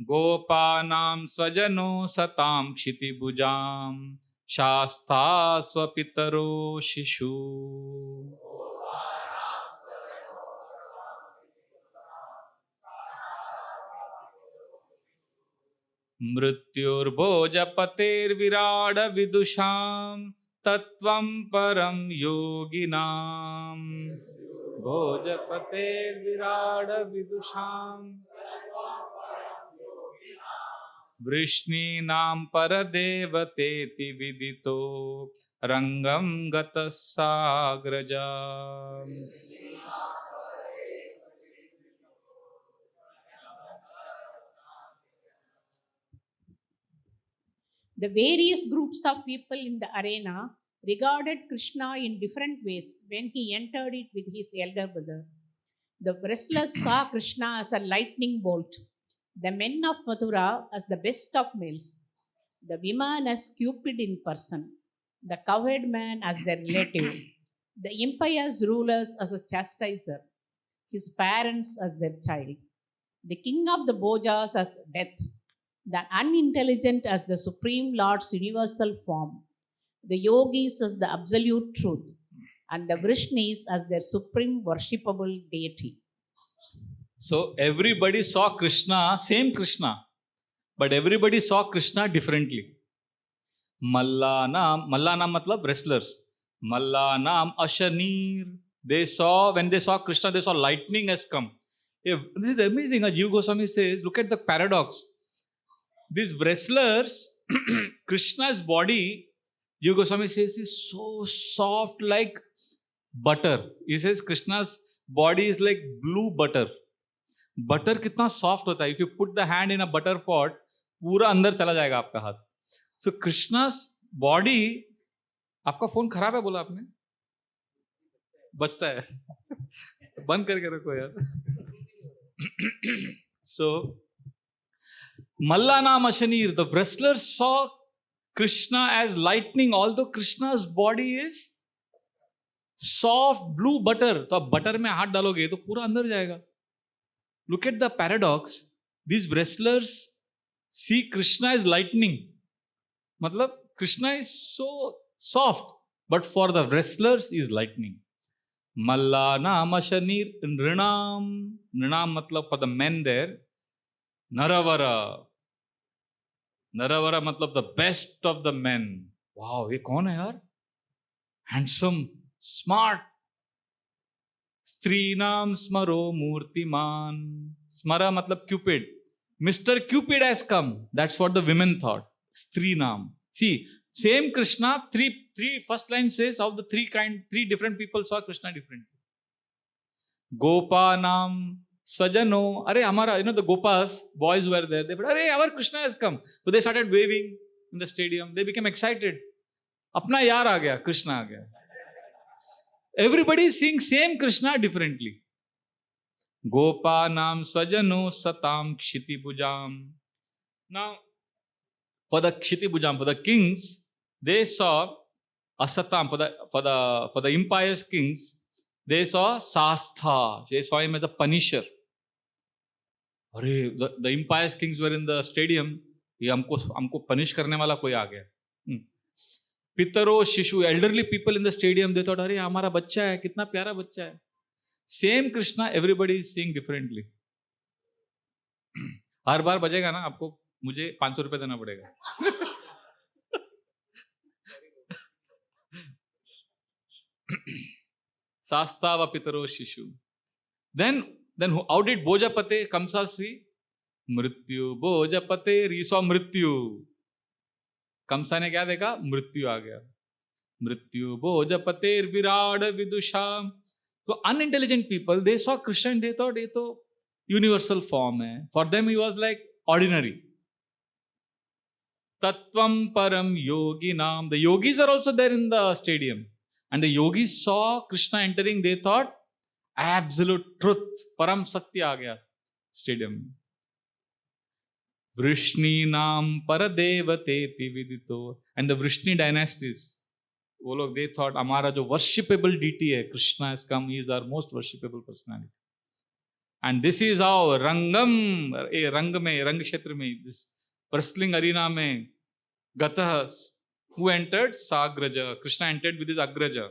Gopanam swajano satam kshitibujam shastha swapitaro shishu. मृत्युर्भोजपतेर्विराड विदुषां तत्वं परं योगिनां भोजपतेर्विराड विदुषां वृष्णीनां परदेवतेति विदितो रंगं गतः साग्रजा. The various groups of people in the arena regarded Krishna in different ways when he entered it with his elder brother. The wrestlers saw Krishna as a lightning bolt, the men of Mathura as the best of males, the women as Cupid in person, the cowherd man as their relative, the impious rulers as a chastiser, his parents as their child, the king of the Bojas as death, the unintelligent as the Supreme Lord's universal form, the yogis as the absolute truth, and the Vrishnis as their supreme worshipable deity. So everybody saw Krishna, same Krishna, but everybody saw Krishna differently. Mallanam matlab wrestlers. Mallanam ashanir. When they saw Krishna, they saw lightning has come. This is amazing. Jiva Goswami says, look at the paradox. These wrestlers, Krishna's body, Jiva Goswami says, is so soft like butter. He says Krishna's body is like blue butter. Butter कितना soft होता है. If you put the hand in a butter pot, पूरा अंदर चला जाएगा आपका हाथ. So Krishna's body, आपका फोन खराब है बोला आपने? बचता है. बंद करके रखो यार. So Mallanam ashanir, the wrestlers saw Krishna as lightning, although Krishna's body is soft blue butter. तो आप butter में हाथ डालोगे तो पूरा अंदर जाएगा. Look at the paradox. These wrestlers see Krishna as lightning. Matlab, Krishna is so soft, but for the wrestlers is lightning. Mallanam ashanir nrinam. Nrinam matlab for the men there. Naravara. Naravara matlab the best of the men. Wow, ये कौन है यार? Handsome, smart. Strinam smaro murtiman. Smara matlab Cupid. Mr. Cupid has come. That's what the women thought. Strinam. See, same Krishna, three first line says how the three different people saw Krishna differently. Gopanam Swajano. Arey hamara, the Gopas, boys who were there, they said, Arey, our Krishna has come. So they started waving in the stadium. They became excited. Apna yaar aa gaya, Krishna aa gaya. Everybody is seeing same Krishna differently. Gopanam Swajano Satam Kshitibujam. Now, for the Kshitibujam, for the kings, they saw Asatam. For the impious kings, they saw Sastha. They saw him as a punisher. The impious kings were in the stadium. ये हमको punish करने वाला कोई आ गया. Pitaro Shishu, elderly people in the stadium, they thought, अरे हमारा बच्चा है, कितना प्यारा बच्चा है. Same Krishna, everybody is seeing differently. हर बार बजेगा ना आपको, मुझे 500 रुपए देना पड़ेगा. Sastava Pitaro Shishu. Then how did Bhojapate Kamsa see? मृत्यु भोजपते, he saw मृत्यु. कंसा ने क्या देखा? मृत्यु आ गया. मृत्यु भोजपते विराड विदुषा. So unintelligent people, they saw Krishna and they thought ये तो universal form है. For them he was like ordinary. Tattvam param yoginam. The yogis are also there in the stadium. And the yogis saw Krishna entering. They thought absolute truth. Param Sakti aa gaya stadium. Vrishni naam paradevate vidito. And the Vrishni dynasties, वो लोग, they thought हमारा जो worshipable deity है, Krishna has come, he is our most worshipable personality. And this is how रंगम, रंग में, रंग क्षेत्र में, this wrestling arena में, Gatah, who entered? Sagraja. Krishna entered with his Agraja,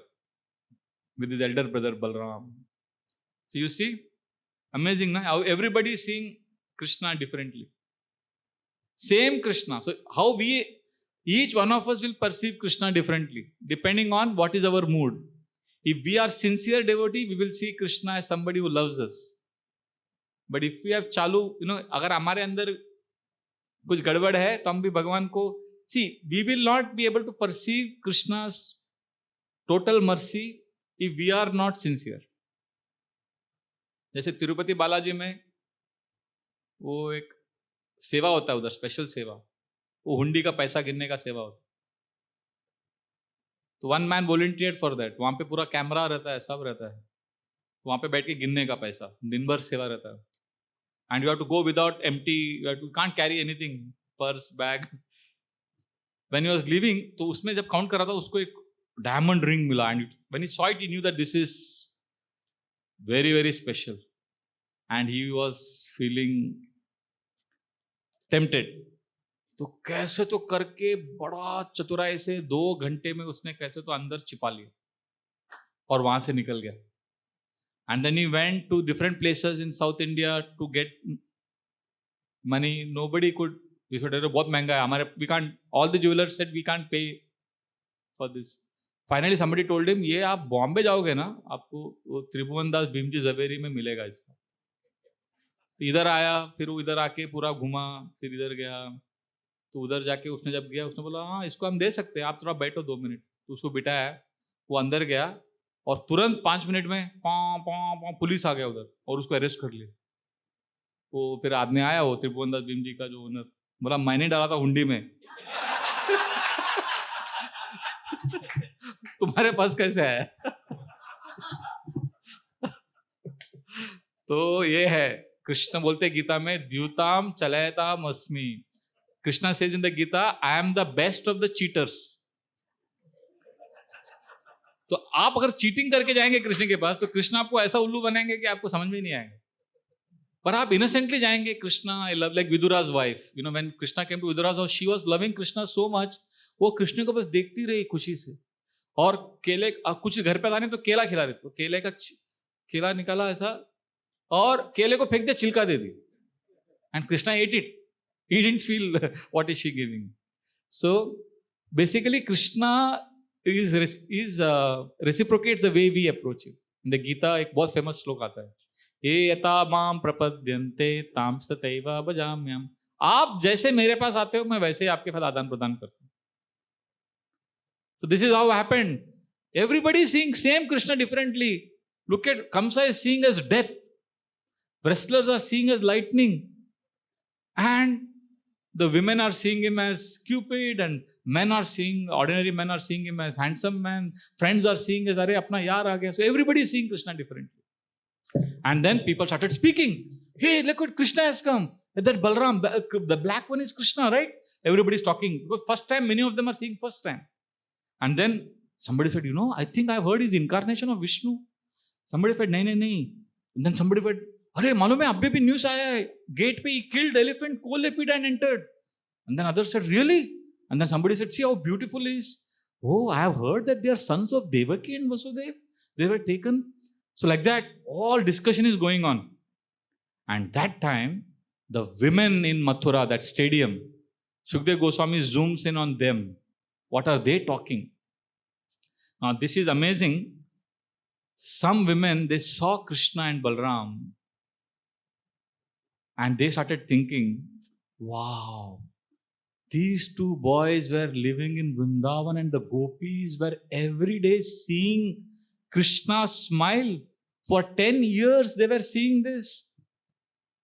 with his elder brother Balram. So you see, amazing, na? How everybody is seeing Krishna differently. Same Krishna. So how each one of us will perceive Krishna differently, depending on what is our mood. If we are sincere devotee, we will see Krishna as somebody who loves us. But if we have chalu, अगर हमारे अंदर कुछ गड़बड़ है, तो हम भी भगवान को, see, we will not be able to perceive Krishna's total mercy if we are not sincere. जैसे तिरुपति बालाजी में वो एक सेवा होता है उधर, स्पेशल सेवा, वो हुंडी का पैसा गिनने का सेवा होता है. तो one man volunteered for that. वहां पे पूरा कैमरा रहता है, सब रहता है, वहां पे बैठ के गिनने का पैसा, दिन भर सेवा रहता है. And you have to go without empty, you have to can't carry anything, purse, bag. When he was living, तो उसमें जब काउंट कर रहा था, उसको एक डायमंड रिंग मिला. And when he saw it, he knew that this is very very special. And he was feeling tempted. तो कैसे तो करके बड़ा चतुराई से 2 घंटे में उसने कैसे तो अंदर छिपा लिया और वहां से निकल गया. And then he went to different places in South India to get money. Nobody could. बहुत महंगा है हमारे, we can't, all the jewellers said we can't pay for this. Finally somebody told him, ये आप बॉम्बे जाओगे ना, आपको वो त्रिभुवन दास भीमजी जवेरी में मिलेगा इसका. तो इधर आया, फिर वो इधर आके पूरा घुमा, फिर इधर गया. तो उधर जाके उसने जब गया, उसने बोला हाँ इसको हम दे सकते हैं, आप थोड़ा बैठो 2 मिनट. तो उसको बिठाया, वो अंदर गया और तुरंत 5 मिनट में पुलिस आ गया उधर और उसको अरेस्ट कर लिया. वो फिर आदमी आया, वो त्रिभुवन दास भीम जी का जो ओनर, बोला मैंने डाला था हुंडी में. तुम्हारे पास कैसे आया? तो ये है, कृष्ण बोलते गीता में, द्यूताम चलयताम अस्मि. Krishna says in the Gita, I am the best of the cheaters. तो आप अगर चीटिंग करके जाएंगे कृष्ण के पास, तो कृष्ण आपको ऐसा उल्लू बनाएंगे कि आपको समझ में नहीं आएगा. पर आप इनोसेंटली जाएंगे, Krishna I love, like Vidura's wife. When Krishna came to Vidura's house, she was loving Krishna so much. वो कृष्ण को बस देखती रही खुशी से. और केले, कुछ घर पे लाने तो केला खिला रहे थे, केले का केला निकाला ऐसा और केले को फेंक दिया, छिलका दे दी. And Krishna ate it. He didn't feel what is she giving. So basically Krishna is reciprocates the way we approach him. In the Gita एक बहुत famous श्लोक आता है, ये यथा माम प्रपद्यन्ते ताम सतैव भजाम्यहम्. आप जैसे मेरे पास आते हो, मैं वैसे ही आपके साथ आदान प्रदान करता हूँ. So this is how happened. Everybody is seeing same Krishna differently. Look at Kamsa is seeing as death. Wrestlers are seeing as lightning. And the women are seeing him as Cupid, and ordinary men are seeing him as handsome man. Friends are seeing as, Arey, apna yaar aa gaya. So everybody is seeing Krishna differently. And then people started speaking. Hey, look what Krishna has come. That Balram, the black one is Krishna, right? Everybody is talking. Because first time, many of them are seeing first time. And then somebody said, I think I've heard he's incarnation of Vishnu. Somebody said, nahi. And then somebody said, अरे मालूम है अभी भी news आया है, gate पे he killed elephant, co-leopard and entered. And then others said, really? And then somebody said, see how beautiful he is. Oh, I have heard that they are sons of Devaki and Vasudev. They were taken. So like that, all discussion is going on. And that time, the women in Mathura, that stadium, Shukdev Goswami zooms in on them. What are they talking? Now this is amazing. Some women, they saw Krishna and Balram. And they started thinking, wow, these two boys were living in Vrindavan and the gopis were every day seeing Krishna smile. For 10 years they were seeing this.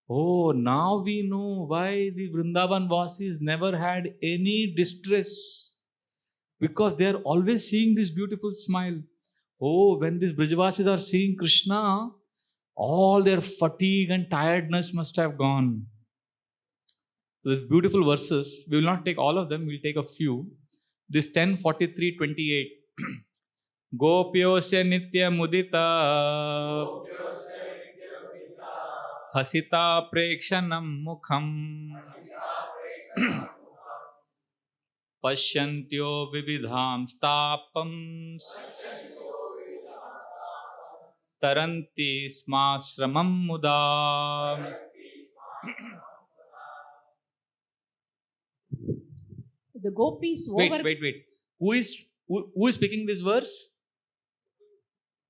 Oh, now we know why the Vrindavan Vasis never had any distress. Because they are always seeing this beautiful smile. Oh, when these Brajavasis are seeing Krishna, all their fatigue and tiredness must have gone. So these beautiful verses, we will not take all of them, we will take a few. This 10:43-28. Gopyosya nitya mudita hasita prekshanam mukham pashyantyo vividham stapam taranti smasramam muda. The gopis Wait. Who is speaking this verse?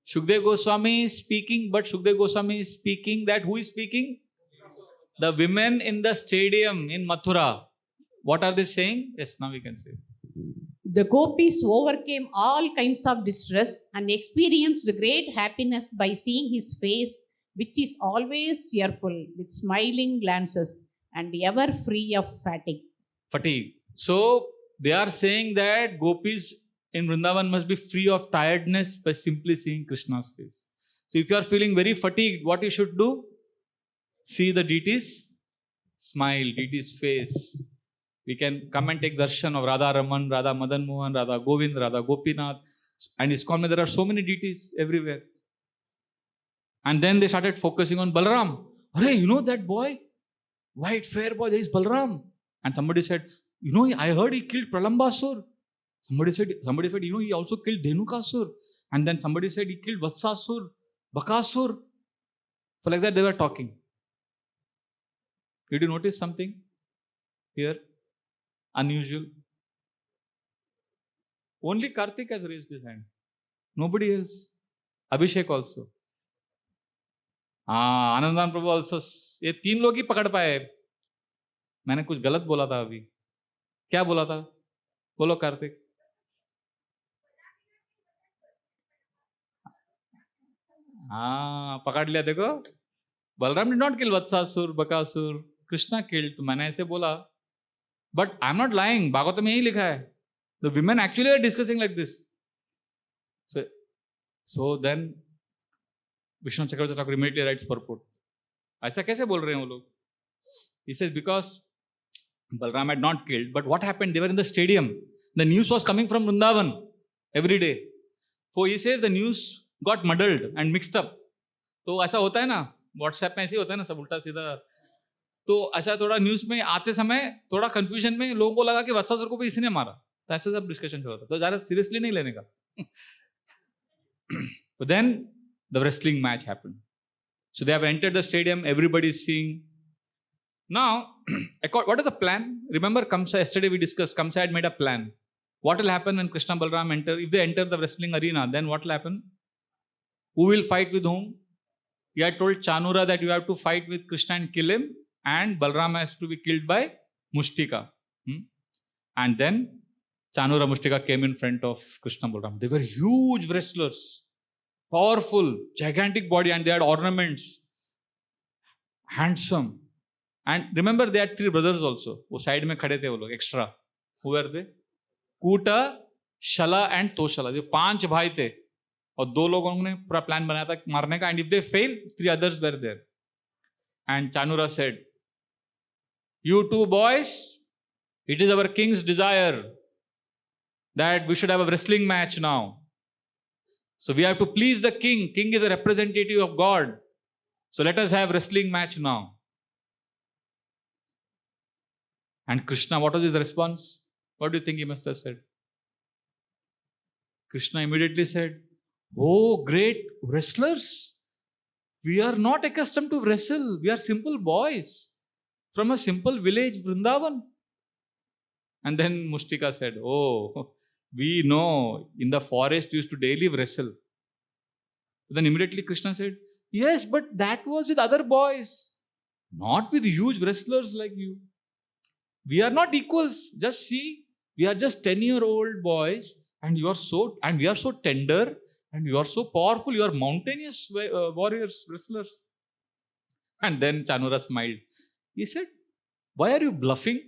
Shukdev Goswami is speaking, but Shukdev Goswami is speaking that who is speaking? The women in the stadium in Mathura. What are they saying? Yes, now we can say. The gopis overcame all kinds of distress and experienced great happiness by seeing his face, which is always cheerful, with smiling glances and ever free of fatigue. So they are saying that gopis in Vrindavan must be free of tiredness by simply seeing Krishna's face. So if you are feeling very fatigued, what you should do? See the deities, smile, deities' face. We can come and take darshan of Radha Raman, Radha Madan Mohan, Radha Govind, Radha Gopinath. And ISKCON, there are so many deities everywhere. And then they started focusing on Balaram. Hey, you know that boy? White, fair boy, there is Balaram. And somebody said, you know, I heard he killed Pralambasur. Somebody said, you know, he also killed Dhenukasur. And then somebody said he killed Vatsasur, Bakasur. So like that they were talking. Did you notice something here? Unusual. Only Karthik has raised his hand. Nobody else. Abhishek also. Anandan Prabhu also. ये 3 लोग ही पकड़ पाए. मैंने कुछ गलत बोला था अभी. क्या बोला था? बोलो कार्तिक. पकड़ लिया देखो. Balaram did not kill Vatsasur, Bakasur. Krishna killed. तो मैंने ऐसे बोला. But I am not lying. Bhagavat में यही लिखा है. The women actually are discussing like this. So then Vishnu Chakravarti Thakur immediately writes purport. ऐसा कैसे बोल रहे हैं वो लोग? He says because Balaram had not killed, but what happened? They were in the stadium. The news was coming from Vrindavan every day. So he says the news got muddled and mixed up. तो ऐसा होता है ना, WhatsApp में ऐसे ही होता है ना, सब उल्टा सीधा. तो ऐसा थोड़ा न्यूज में आते समय थोड़ा कंफ्यूजन में लोगों को लगा कि वत्सासुर को भी इसने मारा. तो ऐसे सब डिस्कशन चल रहा था. तो ज़्यादा सीरियसली नहीं लेने का. But then the wrestling match happened. So they have entered the stadium. Everybody is seeing. Now, what is the plan? Remember Kamsa, yesterday we discussed, Kamsa had made a plan. What will happen when Krishna Balaram enter? If they enter the wrestling arena, then what will happen? Who will fight with whom? He had told Chanura that you have to fight with Krishna and kill him, and Balaram has to be killed by Mushtika. And then Chanura Mushtika came in front of Krishna Balaram. They were huge wrestlers, powerful, gigantic body, and they had ornaments, handsome. And remember, they had 3 brothers also. वो side में खड़े थे वो लोग extra. Who were they? Kuta, Shala and Toshala. जो 5 भाई थे और 2 लोगों ने पूरा plan बनाया था मारने का. And if they failed, 3 others were there. And Chanura said, "You 2 boys, it is our king's desire that we should have a wrestling match now. So we have to please the king. King is a representative of God. So let us have wrestling match now." And Krishna, what was his response? What do you think he must have said? Krishna immediately said, "Oh, great wrestlers. We are not accustomed to wrestle. We are simple boys from a simple village, Vrindavan." And then Mushtika said, "Oh, we know in the forest you used to daily wrestle." Then immediately Krishna said, "Yes, but that was with other boys. Not with huge wrestlers like you. We are not equals. Just see, we are just 10-year-old boys, and we are so tender, and you are so powerful. You are mountainous warriors, wrestlers. And then Chanura smiled. He said, why are you bluffing?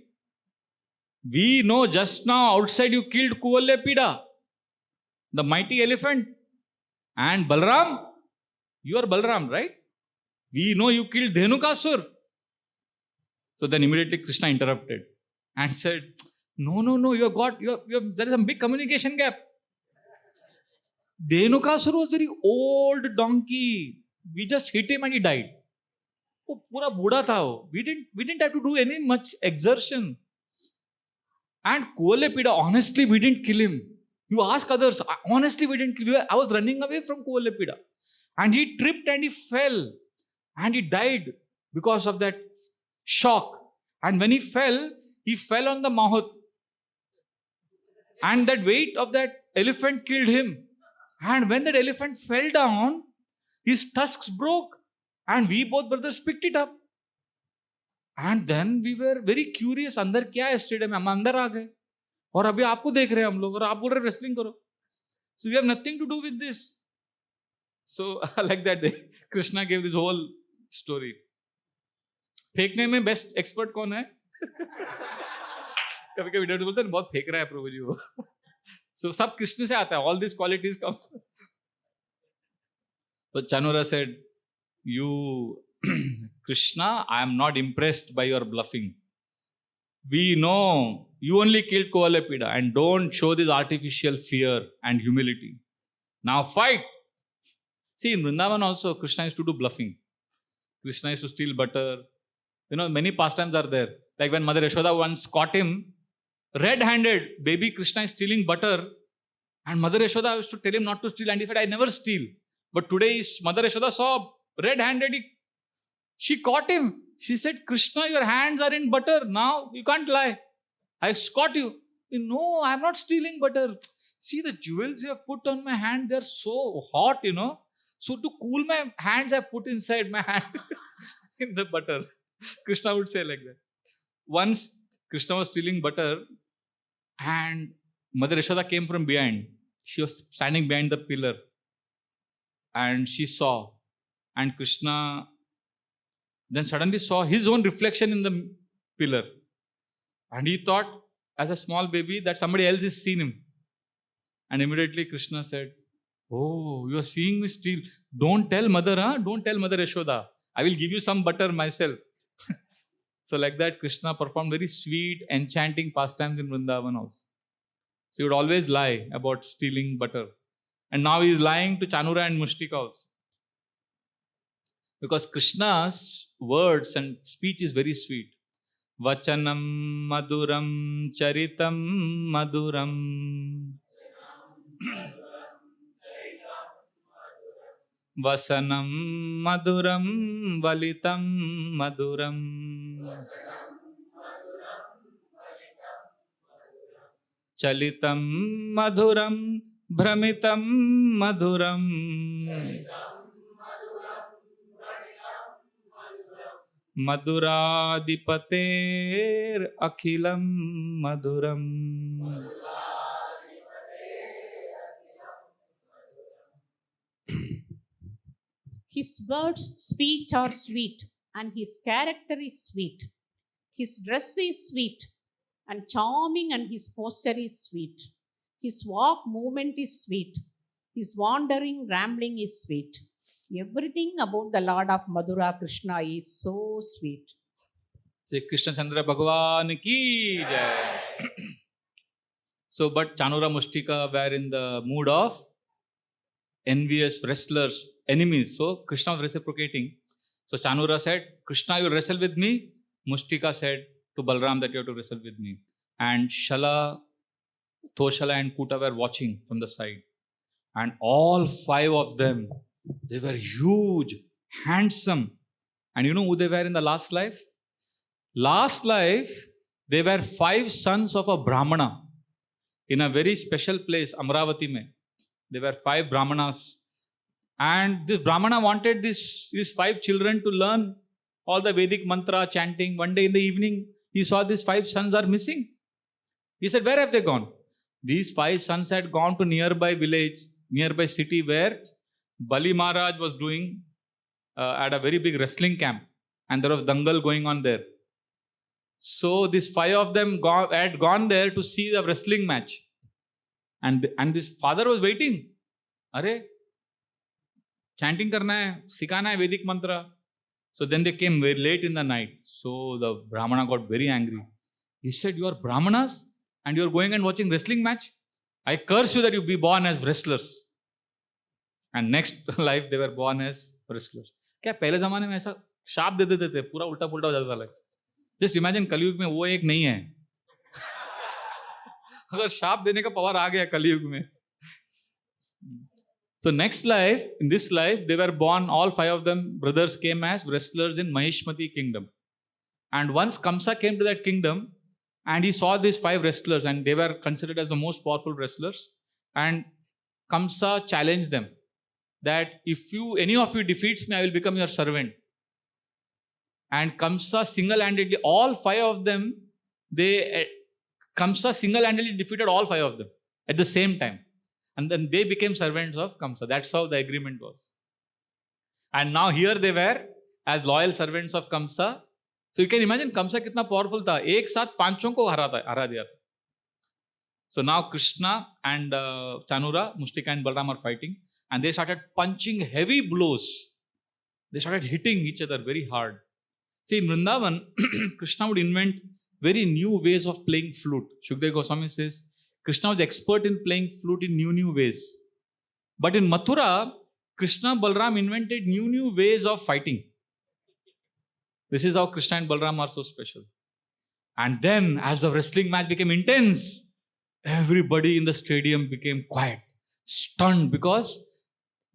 We know just now outside you killed Kuvalepida, the mighty elephant. And Balram, you are Balram, right? We know you killed Dhenukasur. So then immediately Krishna interrupted and said, no, there is a big communication gap. Dhenukasur was very old donkey. We just hit him and he died. Oh, pura buddha tha wo. We didn't have to do any much exertion. And Kuvalepida, honestly, we didn't kill him. You ask others, honestly, we didn't kill him. I was running away from Kuvalepida. And he tripped and he fell. And he died because of that shock. And when he fell on the Mahut. And that weight of that elephant killed him. And when that elephant fell down, his tusks broke. And we both brothers picked it up. And then we were very curious, अंदर क्या है stadium में? हम अंदर आ गए और अभी आपको देख रहे हैं हम लोग और आप बोल रहे रेसलिंग करो. So we have nothing to do with this. So like that day, Krishna gave this whole story. फेंकने में बेस्ट एक्सपर्ट कौन है? कभी कभी डर बोलते हैं बहुत फेंक रहा है प्रभु जी वो. So सब कृष्ण से आता है. All these qualities come. But Chanura said, you Krishna, I am not impressed by your bluffing. We know you only killed Kuvalepida, and don't show this artificial fear and humility. Now fight. See, in Vrindavan also, Krishna used to do bluffing. Krishna used to steal butter. Many pastimes are there. Like when Mother Yashoda once caught him, red-handed, baby Krishna is stealing butter, and Mother Yashoda used to tell him not to steal, and he said, I never steal. But today, Mother Yashoda saw red-handed, she caught him. She said, Krishna, your hands are in butter. Now you can't lie. I caught you. No, I am not stealing butter. See the jewels you have put on my hand, they are so hot, So to cool my hands, I put inside my hand in the butter. Krishna would say like that. Once Krishna was stealing butter and Mother Yashoda came from behind. She was standing behind the pillar and she saw. And Krishna then suddenly saw his own reflection in the pillar. And he thought, as a small baby, that somebody else is seen him. And immediately Krishna said, oh, you are seeing me steal. Don't tell Mother, Don't tell Mother Yashoda. I will give you some butter myself. So like that, Krishna performed very sweet, enchanting pastimes in Vrindavan also. So he would always lie about stealing butter. And now he is lying to Chanura and Mushtika also. Because Krishna's words and speech is very sweet. Vachanam maduram charitam maduram Vasanam maduram valitam maduram Chalitam maduram Brahmitam maduram Maduradipater akhilam maduram. His words, speech are sweet, and his character is sweet. His dress is sweet and charming, and his posture is sweet. His walk movement is sweet. His wandering, rambling is sweet. Everything about the Lord of Mathura, Krishna, is so sweet. Say Krishna Chandra Bhagavan ki jai. So, but Chanura Mushtika were in the mood of envious wrestlers, enemies. So, Krishna was reciprocating. So, Chanura said, Krishna, you wrestle with me. Mushtika said to Balram that you have to wrestle with me. And Shala, Toshala and Kuta were watching from the side. And all five of them, they were huge, handsome. And you know who they were in the last life? Last life, they were 5 sons of a Brahmana in a very special place, Amravati mein. There were 5 Brahmanas. And this Brahmana wanted these 5 children to learn all the Vedic mantra chanting. One day in the evening, he saw these 5 sons are missing. He said, where have they gone? These 5 sons had gone to nearby village, nearby city where Bali Maharaj was doing at a very big wrestling camp. And there was dangal going on there. So these 5 of them had gone there to see the wrestling match. And this father was waiting. Arey, chanting karna hai, sikhana hai Vedic mantra. So then they came very late in the night. So the Brahmana got very angry. He said, you are Brahmanas and you are going and watching wrestling match? I curse you that you be born as wrestlers. And next life they were born as wrestlers. क्या पहले जमाने में ऐसा शाप दे देते थे, पूरा उल्टा पुल्टा हो जाता था. जस्ट इमेजिन कलयुग में वो एक नहीं है. अगर शाप देने का पावर आ गया कलयुग में. So next life, in this life, they were born, all 5 of them, brothers came as wrestlers in Mahishmati kingdom. And once Kamsa came to that kingdom, and he saw these 5 wrestlers, and they were considered as the most powerful wrestlers. And Kamsa challenged them that if any of you defeats me, I will become your servant. And Kamsa single-handedly, all 5 of them, Kamsa single-handedly defeated all 5 of them at the same time. And then they became servants of Kamsa. That's how the agreement was. And now here they were as loyal servants of Kamsa. So you can imagine Kamsa kitna powerful tha. Ek saath 5 ko hara diya. So now Krishna and Chanura, Mustika and Balram are fighting. And they started punching heavy blows. They started hitting each other very hard. See, in Vrindavan, Krishna would invent very new ways of playing flute. Shukdev Goswami says, Krishna was expert in playing flute in new ways. But in Mathura, Krishna Balram invented new ways of fighting. This is how Krishna and Balram are so special. And then, as the wrestling match became intense, everybody in the stadium became quiet, stunned, because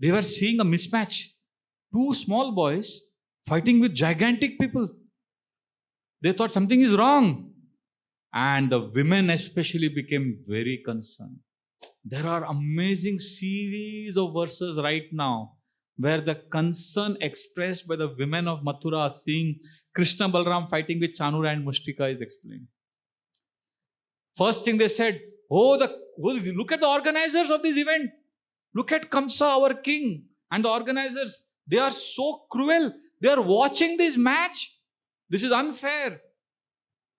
they were seeing a mismatch. 2 small boys fighting with gigantic people. They thought something is wrong. And the women especially became very concerned. There are amazing series of verses right now where the concern expressed by the women of Mathura seeing Krishna Balram fighting with Chanura and Mustika is explained. First thing they said, look at the organizers of this event. Look at Kamsa, our king, and the organizers. They are so cruel. They are watching this match. This is unfair.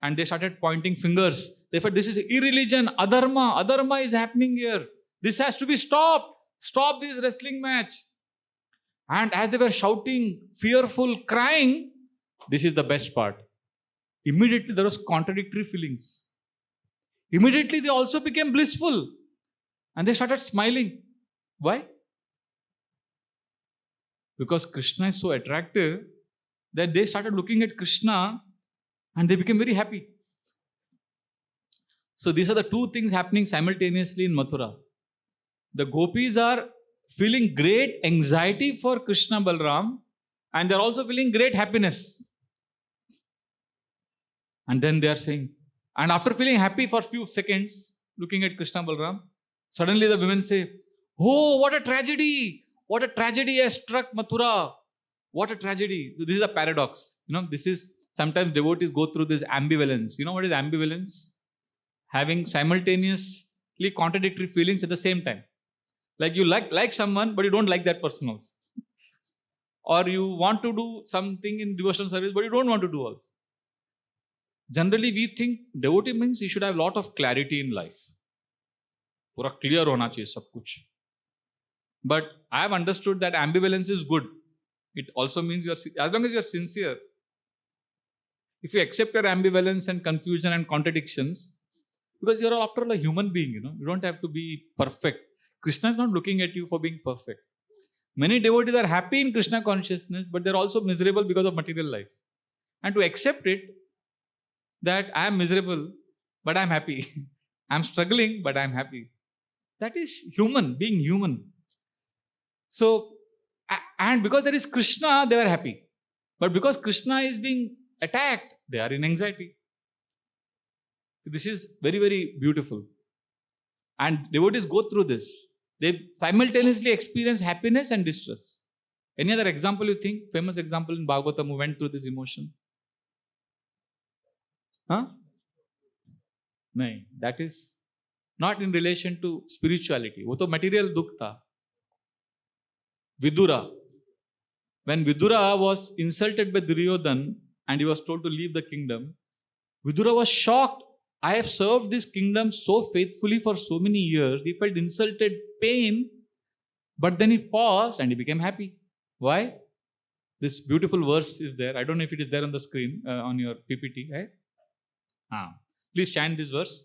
And they started pointing fingers. They said, this is irreligion, adharma. Adharma is happening here. This has to be stopped. Stop this wrestling match. And as they were shouting, fearful, crying, this is the best part. Immediately there was contradictory feelings. Immediately they also became blissful. And they started smiling. Why? Because Krishna is so attractive that they started looking at Krishna and they became very happy. So these are the 2 things happening simultaneously in Mathura. The gopis are feeling great anxiety for Krishna Balram, and they are also feeling great happiness. And then they are saying, and after feeling happy for a few seconds, looking at Krishna Balram, suddenly the women say, oh, what a tragedy! What a tragedy has struck Mathura! What a tragedy! So this is a paradox. This is, sometimes devotees go through this ambivalence. You know what is ambivalence? Having simultaneously contradictory feelings at the same time. Like you like someone, but you don't like that person also. Or you want to do something in devotional service, but you don't want to do also. Generally, we think devotee means you should have a lot of clarity in life. Pura clear hona chahiye sab kuch. But I have understood that ambivalence is good. It also means as long as you are sincere. If you accept your ambivalence and confusion and contradictions, because you are after all a human being, you don't have to be perfect. Krishna is not looking at you for being perfect. Many devotees are happy in Krishna consciousness, but they are also miserable because of material life. And to accept it, that I am miserable, but I am happy. I am struggling, but I am happy. That is human, being human. So, and because there is Krishna, they are happy. But because Krishna is being attacked, they are in anxiety. This is very, very beautiful. And devotees go through this. They simultaneously experience happiness and distress. Any other example you think? Famous example in Bhagavatam who went through this emotion? Huh? No, that is not in relation to spirituality. वो तो material दुख था. Vidura. When Vidura was insulted by Duryodhan and he was told to leave the kingdom, Vidura was shocked. I have served this kingdom so faithfully for so many years. He felt insulted, pain, but then he paused and he became happy. Why? This beautiful verse is there. I don't know if it is there on the screen, on your PPT. Right? Please chant this verse.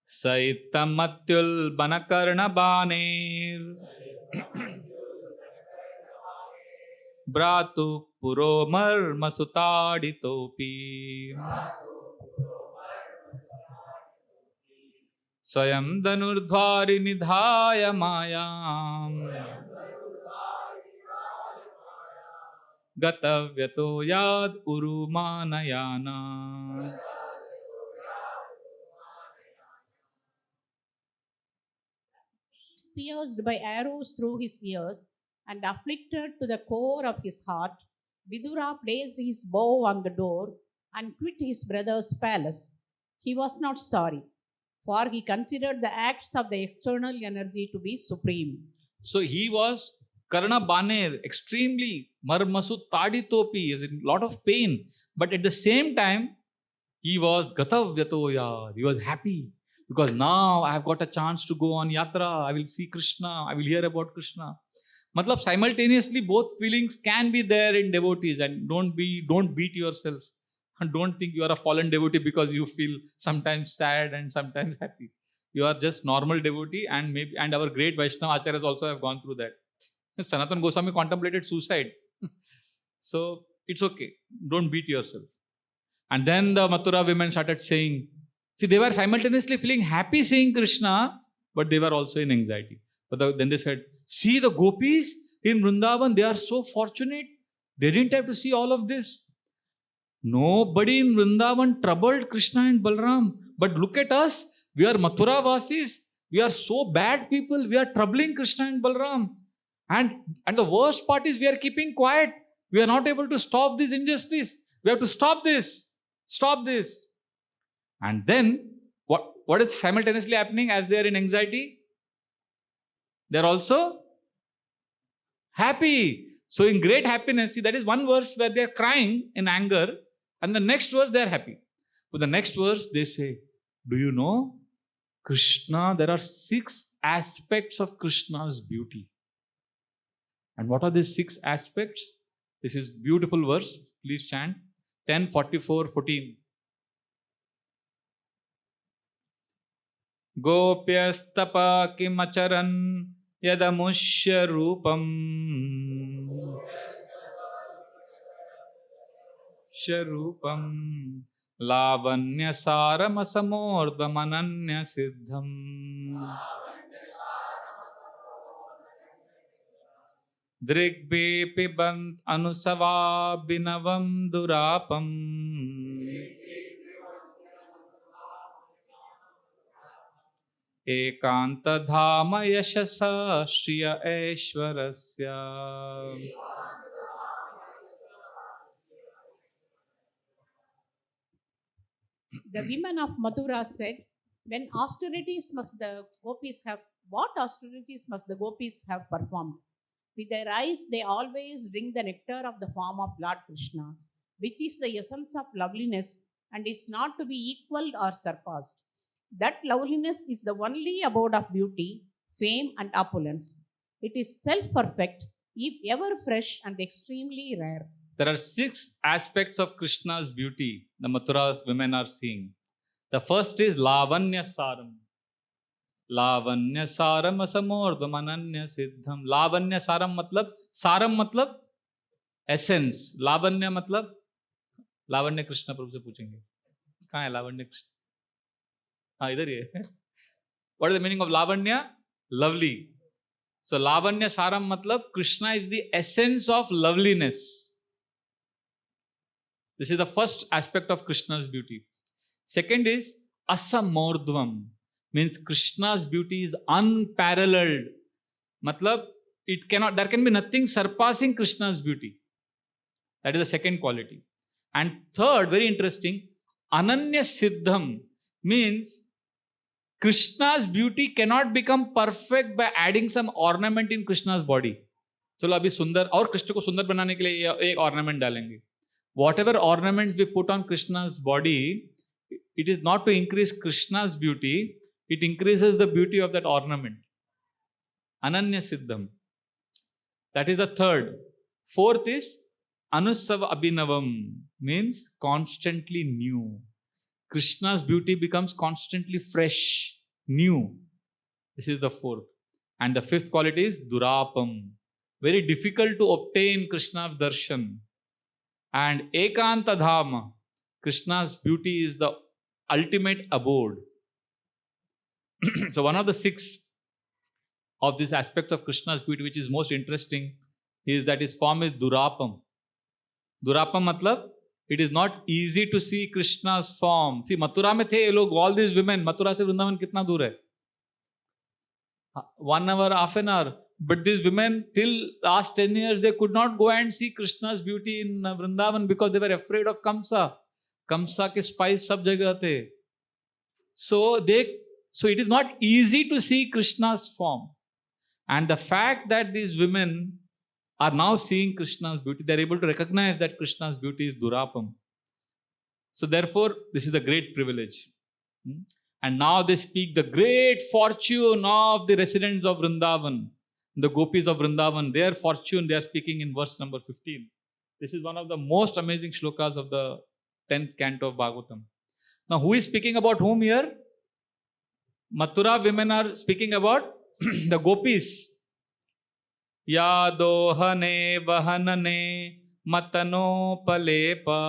Saitamatyul banakarna banir Bratu puromar masutaditopi Swayam dhanurdhvari nidhaya mayam Gatavyato yad urumanayana. Pierced by arrows through his ears and afflicted to the core of his heart, Vidura placed his bow on the door and quit his brother's palace. He was not sorry, for he considered the acts of the external energy to be supreme. So he was Karna Baner, extremely Marmasu Taditopi, is in a lot of pain. But at the same time, he was Gatavyatoya, he was happy. Because now I have got a chance to go on yatra, I will see Krishna, I will hear about Krishna. Matlab simultaneously both feelings can be there in devotees, and don't beat yourself. And don't think you are a fallen devotee because you feel sometimes sad and sometimes happy. You are just normal devotee, and our great Vaishnava Acharyas also have gone through that. Sanatana Goswami contemplated suicide. So it's okay. Don't beat yourself. And then the Mathura women started saying, see, they were simultaneously feeling happy seeing Krishna, but they were also in anxiety. But then they said, see the gopis in Vrindavan, they are so fortunate. They didn't have to see all of this. Nobody in Vrindavan troubled Krishna and Balram. But look at us. We are Mathura Vasis. We are so bad people. We are troubling Krishna and Balram. And the worst part is we are keeping quiet. We are not able to stop this injustice. We have to stop this. Stop this. And then, what is simultaneously happening as they are in anxiety? They are also happy. So in great happiness, see, that is one verse where they are crying in anger, and the next verse they are happy. But the next verse they say, do you know, Krishna, there are 6 aspects of Krishna's beauty. And what are these 6 aspects? This is beautiful verse. Please chant. 10:44:14. Gopyastapa kimacharan yadamushya rupam sharupam lavanya saramasamordvamananya siddham Drigbe pibant anusava binavam durapam Ekanta dhama yashasa shriya aishwarasya. The women of Mathura said, what austerities must the gopis have performed? With their eyes, they always drink the nectar of the form of Lord Krishna, which is the essence of loveliness and is not to be equaled or surpassed. That loveliness is the only abode of beauty, fame, and opulence. It is self-perfect, ever fresh, and extremely rare. There are 6 aspects of Krishna's beauty the Mathura women are seeing. The first is Lavanya Saram. Lavanya Saram asamordhamananya siddham. Lavanya Saram matlab essence. Lavanya matlab Lavanya Krishna प्रभु से पूछेंगे कहाँ है Lavanya Krishna? हाँ इधर ही है. What is the meaning of Lavanya? Lovely. So Lavanya Saram matlab Krishna is the essence of loveliness. This is the first aspect of Krishna's beauty. Second is Asamordhvam, means Krishna's beauty is unparalleled. Matlab, there can be nothing surpassing Krishna's beauty. That is the second quality. And third, very interesting, Ananya Siddham means Krishna's beauty cannot become perfect by adding some ornament in Krishna's body. चलो अभी सुंदर और कृष्ण को सुंदर बनाने के लिए एक ornament डालेंगे. Whatever ornaments we put on Krishna's body, it is not to increase Krishna's beauty, it increases the beauty of that ornament. Ananya Siddham. That is the third. Fourth is Anusava Abhinavam, means constantly new. Krishna's beauty becomes constantly fresh, new. This is the fourth. And the fifth quality is Durapam. Very difficult to obtain Krishna's darshan. And Ekanta Dhama. Krishna's beauty is the ultimate abode. So one of the 6 of these aspects of Krishna's beauty which is most interesting is that his form is Durapam. Durapam matlab, it is not easy to see Krishna's form. See, Mathura mein the ye log, all these women, Mathura se Vrindavan kitna dur hai? 1 hour, half an hour. But these women, till last 10 years, they could not go and see Krishna's beauty in Vrindavan because they were afraid of Kamsa. Kamsa ke spies sab jagah the. So it is not easy to see Krishna's form. And the fact that these women are now seeing Krishna's beauty, they are able to recognize that Krishna's beauty is Durapam. So therefore, this is a great privilege. And now they speak the great fortune of the residents of Vrindavan, the gopis of Vrindavan, their fortune they are speaking in verse number 15. This is one of the most amazing shlokas of the 10th canto of Bhagavatam. Now who is speaking about whom here? Mathura women are speaking about the gopis. Ya dohane vahanane matano palepa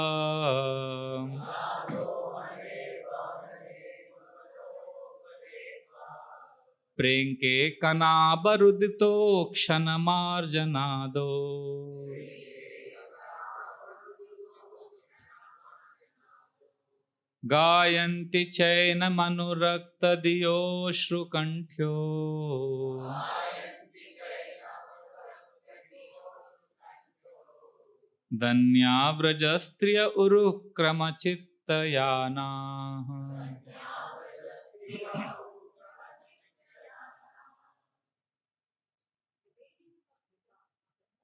prenke kana barudito ksanamarjanado gayanti chaina manurakta diyo shrukantyo Danya vrajastriya urukrama chittayana.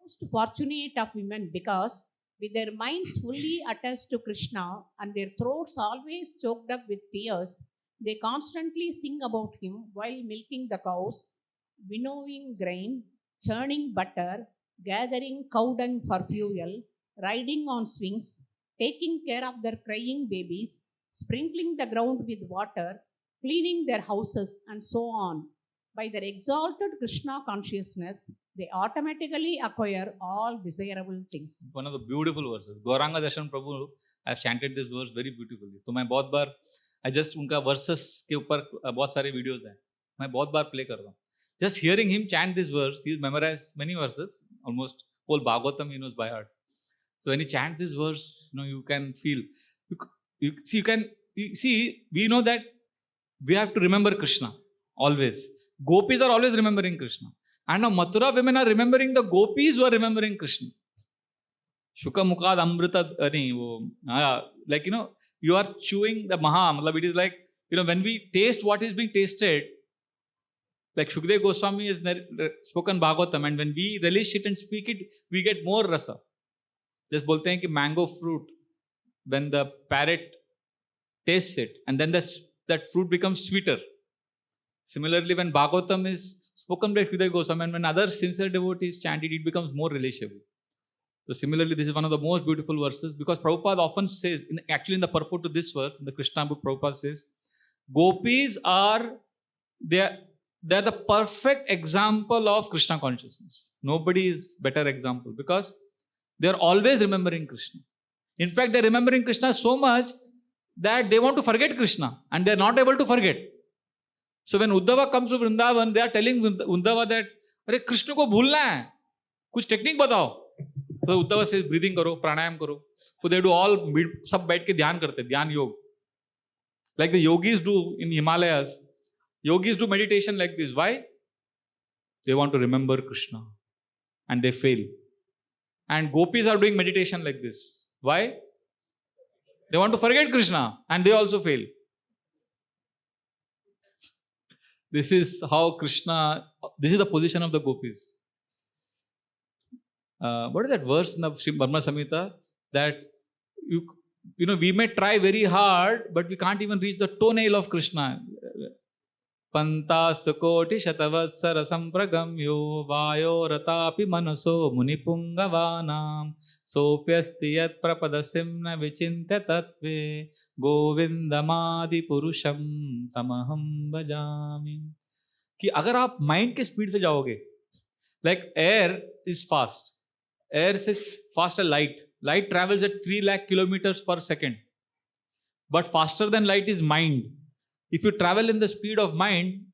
Most fortunate of women because with their minds fully attached to Krishna and their throats always choked up with tears, they constantly sing about him while milking the cows, winnowing grain, churning butter, gathering cow dung for fuel, riding on swings, taking care of their crying babies, sprinkling the ground with water, cleaning their houses, and so on. By their exalted Krishna consciousness, they automatically acquire all desirable things. One of the beautiful verses. Gauranga Darshan Prabhu, I have chanted this verse very beautifully. तो मैं बहुत बार, I just उनका verses के ऊपर बहुत सारे videos हैं. मैं बहुत बार play कर रहा हूँ. Just hearing him chant this verse, he has memorized many verses, almost whole Bhagavatam he knows by heart. So when he chants this verse, you can feel. We know that we have to remember Krishna always. Gopis are always remembering Krishna. And now Mathura women are remembering the gopis who are remembering Krishna. Shuka Mukhad Amrita, like, you are chewing the Maha. It is like, when we taste what is being tasted, like Shukdev Goswami has spoken Bhagavatam, and when we relish it and speak it, we get more rasa. Just bolte hain ki mango fruit, when the parrot tastes it, and then that fruit becomes sweeter. Similarly, when Bhagavatam is spoken by Shukdev Goswami, and when other sincere devotees chant it, it becomes more relishable. So similarly, this is one of the most beautiful verses, because Prabhupada often says, actually in the purport to this verse, in the Krishna book, Prabhupada says, gopis are the perfect example of Krishna consciousness. Nobody is better example, because they are always remembering Krishna. In fact, they are remembering Krishna so much that they want to forget Krishna, and they are not able to forget. So when Uddhava comes to Vrindavan, they are telling Uddhava that, अरे कृष्ण को भूलना है, कुछ technique बताओ. So Uddhava says, breathing करो, pranayam करो. So they do all, सब बैठ के ध्यान करते, ध्यान योग. Like the yogis do in Himalayas. Yogis do meditation like this. Why? They want to remember Krishna. and they fail. And gopis are doing meditation like this. Why? They want to forget Krishna and they also fail. This is how Krishna, this is the position of the gopis. What is that verse in the Sri Brahma Samhita? That you know, we may try very hard, but we can't even reach the toenail of Krishna. Pantastu koti shatavatsara sampragamyo vayo ratapi manaso munipungavanam sopyasti yat prapadasimna vichintya tatve govindamadi purusham tamaham bhajami. कि अगर आप mind के speed से जाओगे, like air is fast, air is faster light travels at 3 lakh kilometers per second, but faster than light is mind. If you travel in the speed of mind,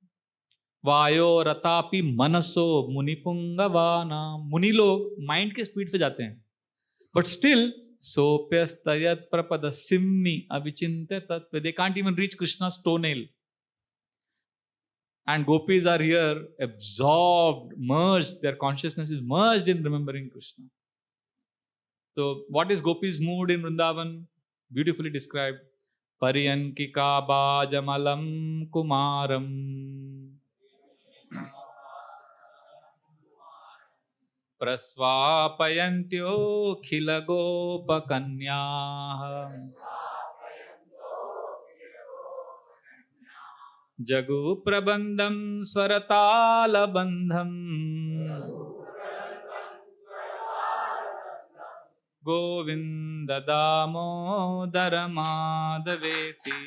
vayo ratapi manaso munipungavana, मुनि लोग mind के speed से जाते हैं, but still sopyastayat prapada simni avichintya tatve, they can't even reach Krishna's toenail. And gopis are here absorbed, merged, their consciousness is merged in remembering Krishna. So what is gopis' mood in Vrindavan? Beautifully described. Pariyankika bhajamalam kumaram prasvapayantyo khilagopakanyah jagu prabandham swaratalabandham govinda damodara madhaveti.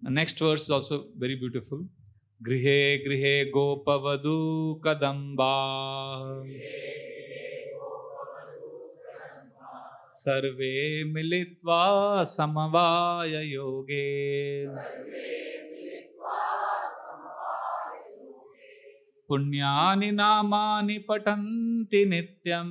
The next verse is also very beautiful. Grihe grihe gopavadu kadamba sarve militva samavaya yoge punyani namani patanti nityam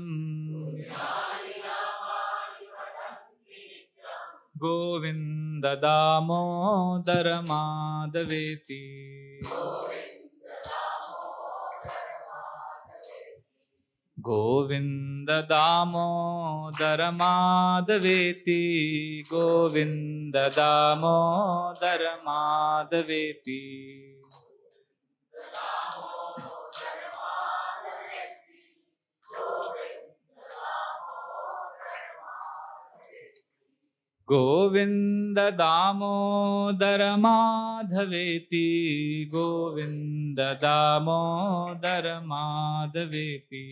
govinda damodara madhaveti. Govinda damodara madhaveti, govinda damodara madhaveti. Govinda damodara madhaveti, govinda damodara madhaveti.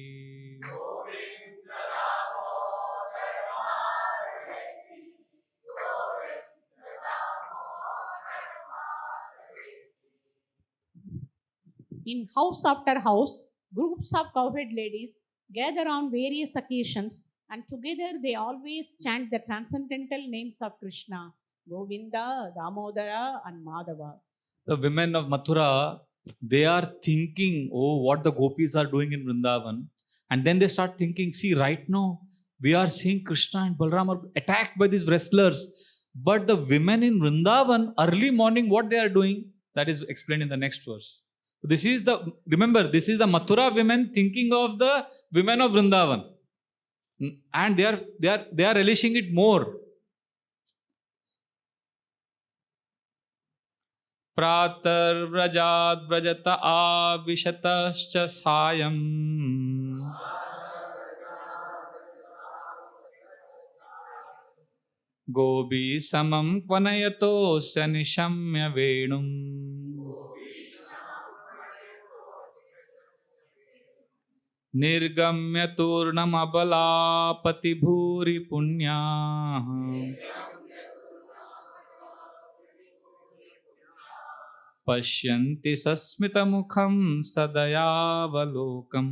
In house after house, groups of cowherd ladies gather on various occasions, and together they always chant the transcendental names of Krishna, Govinda, Damodara, and Madhava. The women of Mathura, they are thinking, oh, what the gopis are doing in Vrindavan. And then they start thinking, see, right now, we are seeing Krishna and Balram are attacked by these wrestlers. But the women in Vrindavan, early morning, what they are doing, that is explained in the next verse. This is the, remember, this is the Mathura women thinking of the women of Vrindavan. And they are relishing it more. Pratar vrajat vrajata avishatascha sayam gobi samam kvanayato sanishamya venum nirgamya turnam abalapati bhuri punya pashyanti sasmita mukham sadayavalokam.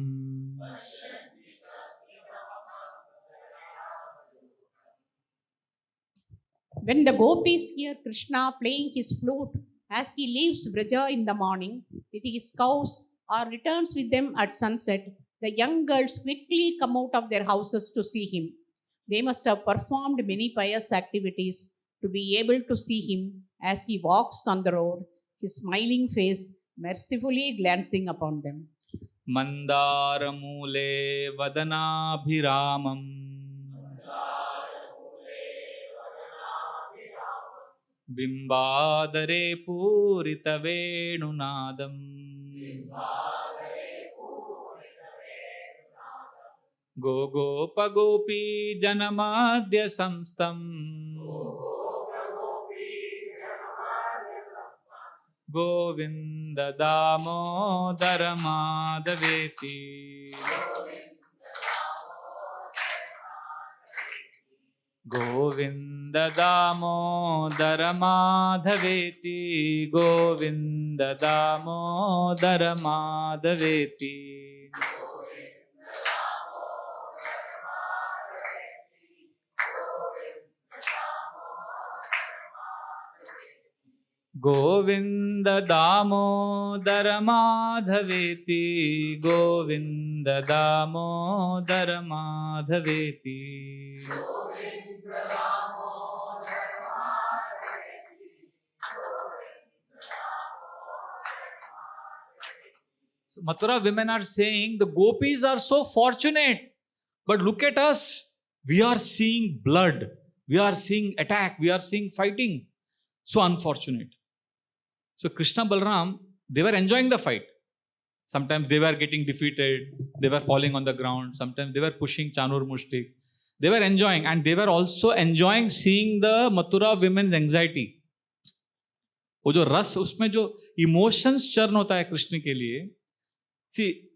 When the gopis hear Krishna playing his flute as he leaves Vraja in the morning with his cows or returns with them at sunset, the young girls quickly come out of their houses to see him. They must have performed many pious activities to be able to see him as he walks on the road, his smiling face mercifully glancing upon them. Mandaramule vadanabhiramam Bimbadare purita venunadam Gogopa gopi janamadhya samstam Govinda damodara madhaveti Govinda damodara madhaveti Govinda damodara madhaveti Govinda damodara madhaveti Govinda damodara madhaveti So Mathura women are saying the gopis are so fortunate, but look at us. We are seeing blood. We are seeing attack. We are seeing fighting. So unfortunate. So Krishna Balram, they were enjoying the fight. Sometimes they were getting defeated. They were falling on the ground. Sometimes they were pushing Chanur Mushtik. They were enjoying, and they were also enjoying seeing the Mathura women's anxiety. वो जो रस उसमें जो emotions churn होता है कृष्ण के लिए. See,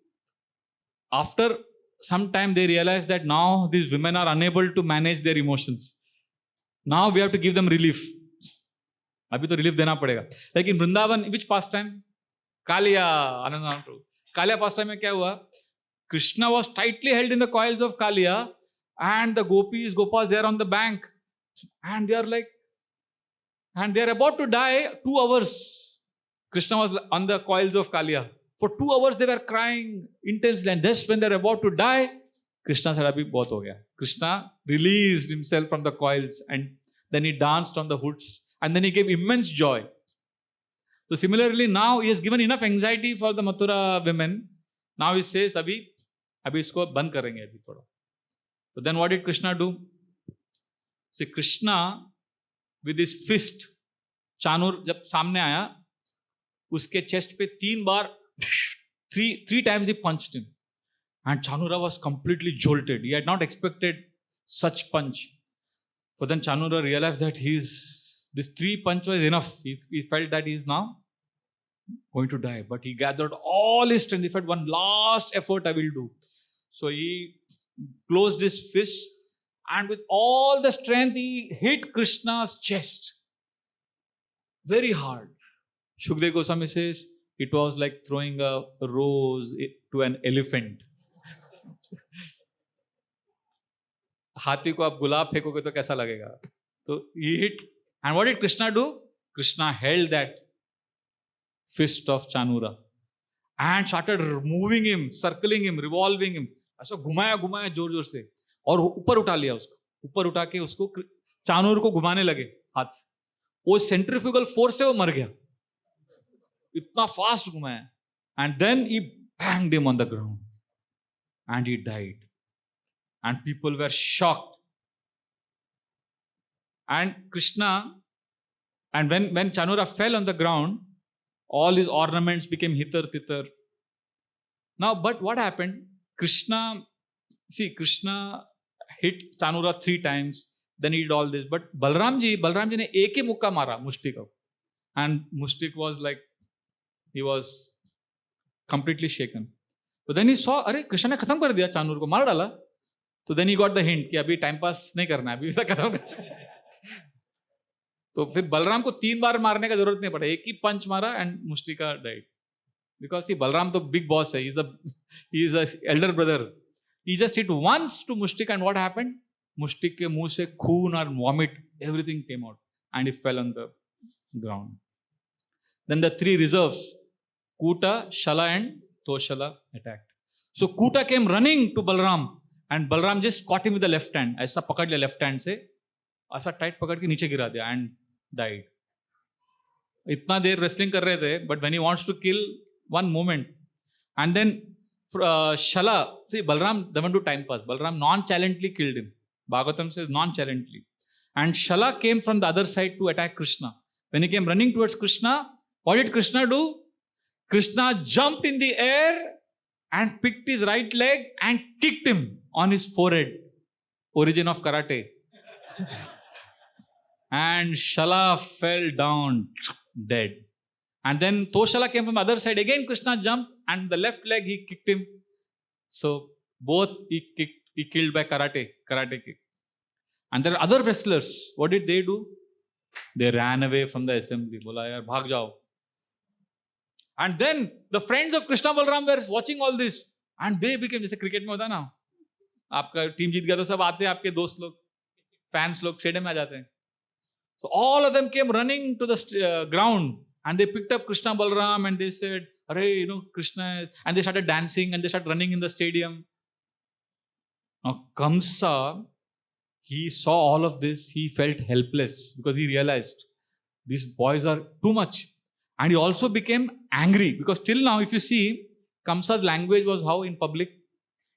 after some time they realize that now these women are unable to manage their emotions. Now we have to give them relief. अभी तो relief देना पड़ेगा. Like in Vrindavan, which pastime? Kaliya, Anand Prabhu. Kaliya pastime में क्या हुआ? Krishna was tightly held in the coils of Kaliya, and the Gopas, they are on the bank, and they are like, and they are about to die. 2 hours. Krishna was on the coils of Kaliya. For 2 hours they were crying intensely, and just when they are about to die, Krishna said, "Abhi bahut ho gaya." Krishna released himself from the coils, and then he danced on the hoods, and then he gave immense joy. So similarly, now he has given enough anxiety for the Mathura women. Now he says, "Abhi isko band karenge abhi thoda." So then what did Krishna do? See, Krishna with his fist, Chanur jab samne aaya, uske chest pe 3 bar, three times he punched him, and Chanura was completely jolted. He had not expected such punch. But then Chanura realized that this 3 punch was enough. He felt that he is now going to die, but he gathered all his strength. He felt one last effort I will do. So he closed his fist, and with all the strength he hit Krishna's chest very hard. Shukdev Goswami says it was like throwing a rose to an elephant. हाथी को आप गुलाब फेंकोगे तो कैसा लगेगा? तो he hit, and what did Krishna do? Krishna held that fist of Chanura and started moving him, circling him, revolving him. ऐसा घुमाया जोर जोर से, और ऊपर उठा लिया उसको. ऊपर उठा के उसको चानूर को घुमाने लगे हाथ से. वो सेंट्रीफ्यूगल फोर्स से वो मर गया. इतना फास्ट घुमाया. And then he banged him on the ground, and he died. And people were shocked. And Krishna, and when Chanura fell on the ground, all his ornaments became hitar-titar. Now, but what happened? Krishna hit Chanura 3 times, then he did all this. But Balramji ne ek hi mukka mara Mushtik ko. And Mushtik was like, he was completely shaken. But then he saw, अरे कृष्ण ने खत्म कर दिया, चानूर को मार डाला. So then he got the hint कि अभी टाइम पास नहीं करना है, अभी खत्म करना है. तो फिर बलराम को 3 बार मारने का जरूरत नहीं पड़ा, एक ही पंच मारा and Mushtika died. Because see, Balram तो big boss है, he is the elder brother. He just hit once to Mushtika, and what happened? Mushtik के मुंह से खून और vomit, everything came out, and he fell on the ground. Then the 3 reserves, Kuta, Shala and Toshala attacked. So Kuta came running to Balram, and Balram just caught him with the left hand. ऐसा पकड़ लिया left hand से, ऐसा tight पकड़ के नीचे गिरा दिया and died. इतना देर wrestling कर रहे थे, but when he wants to kill, one moment. And then Shala, see, Balram doesn't do time pass. Balram nonchalantly killed him. Bhagavatam says nonchalantly. And Shala came from the other side to attack Krishna. When he came running towards Krishna, what did Krishna do? Krishna jumped in the air and picked his right leg and kicked him on his forehead. Origin of karate. And Shala fell down dead. And then Toshala came from the other side. Again Krishna jumped and the left leg he kicked him. So both he killed by karate kick. And there are other wrestlers. What did they do? They ran away from the assembly. Bola yaar, bhag jao. And then the friends of Krishna Balram were watching all this. And they became, जैसे cricket में होता है ना, आपका team जीत गया तो सब आते हैं, आपके दोस्त लोग, fans लोग स्टेडियम में आ जाते हैं. So all of them came running to the ground and they picked up Krishna Balram and they said, "Arey, Krishna," and they started dancing and they started running in the stadium. Now Kamsa, he saw all of this, he felt helpless because he realized these boys are too much. And he also became angry because till now, if you see, Kamsa's language was how in public?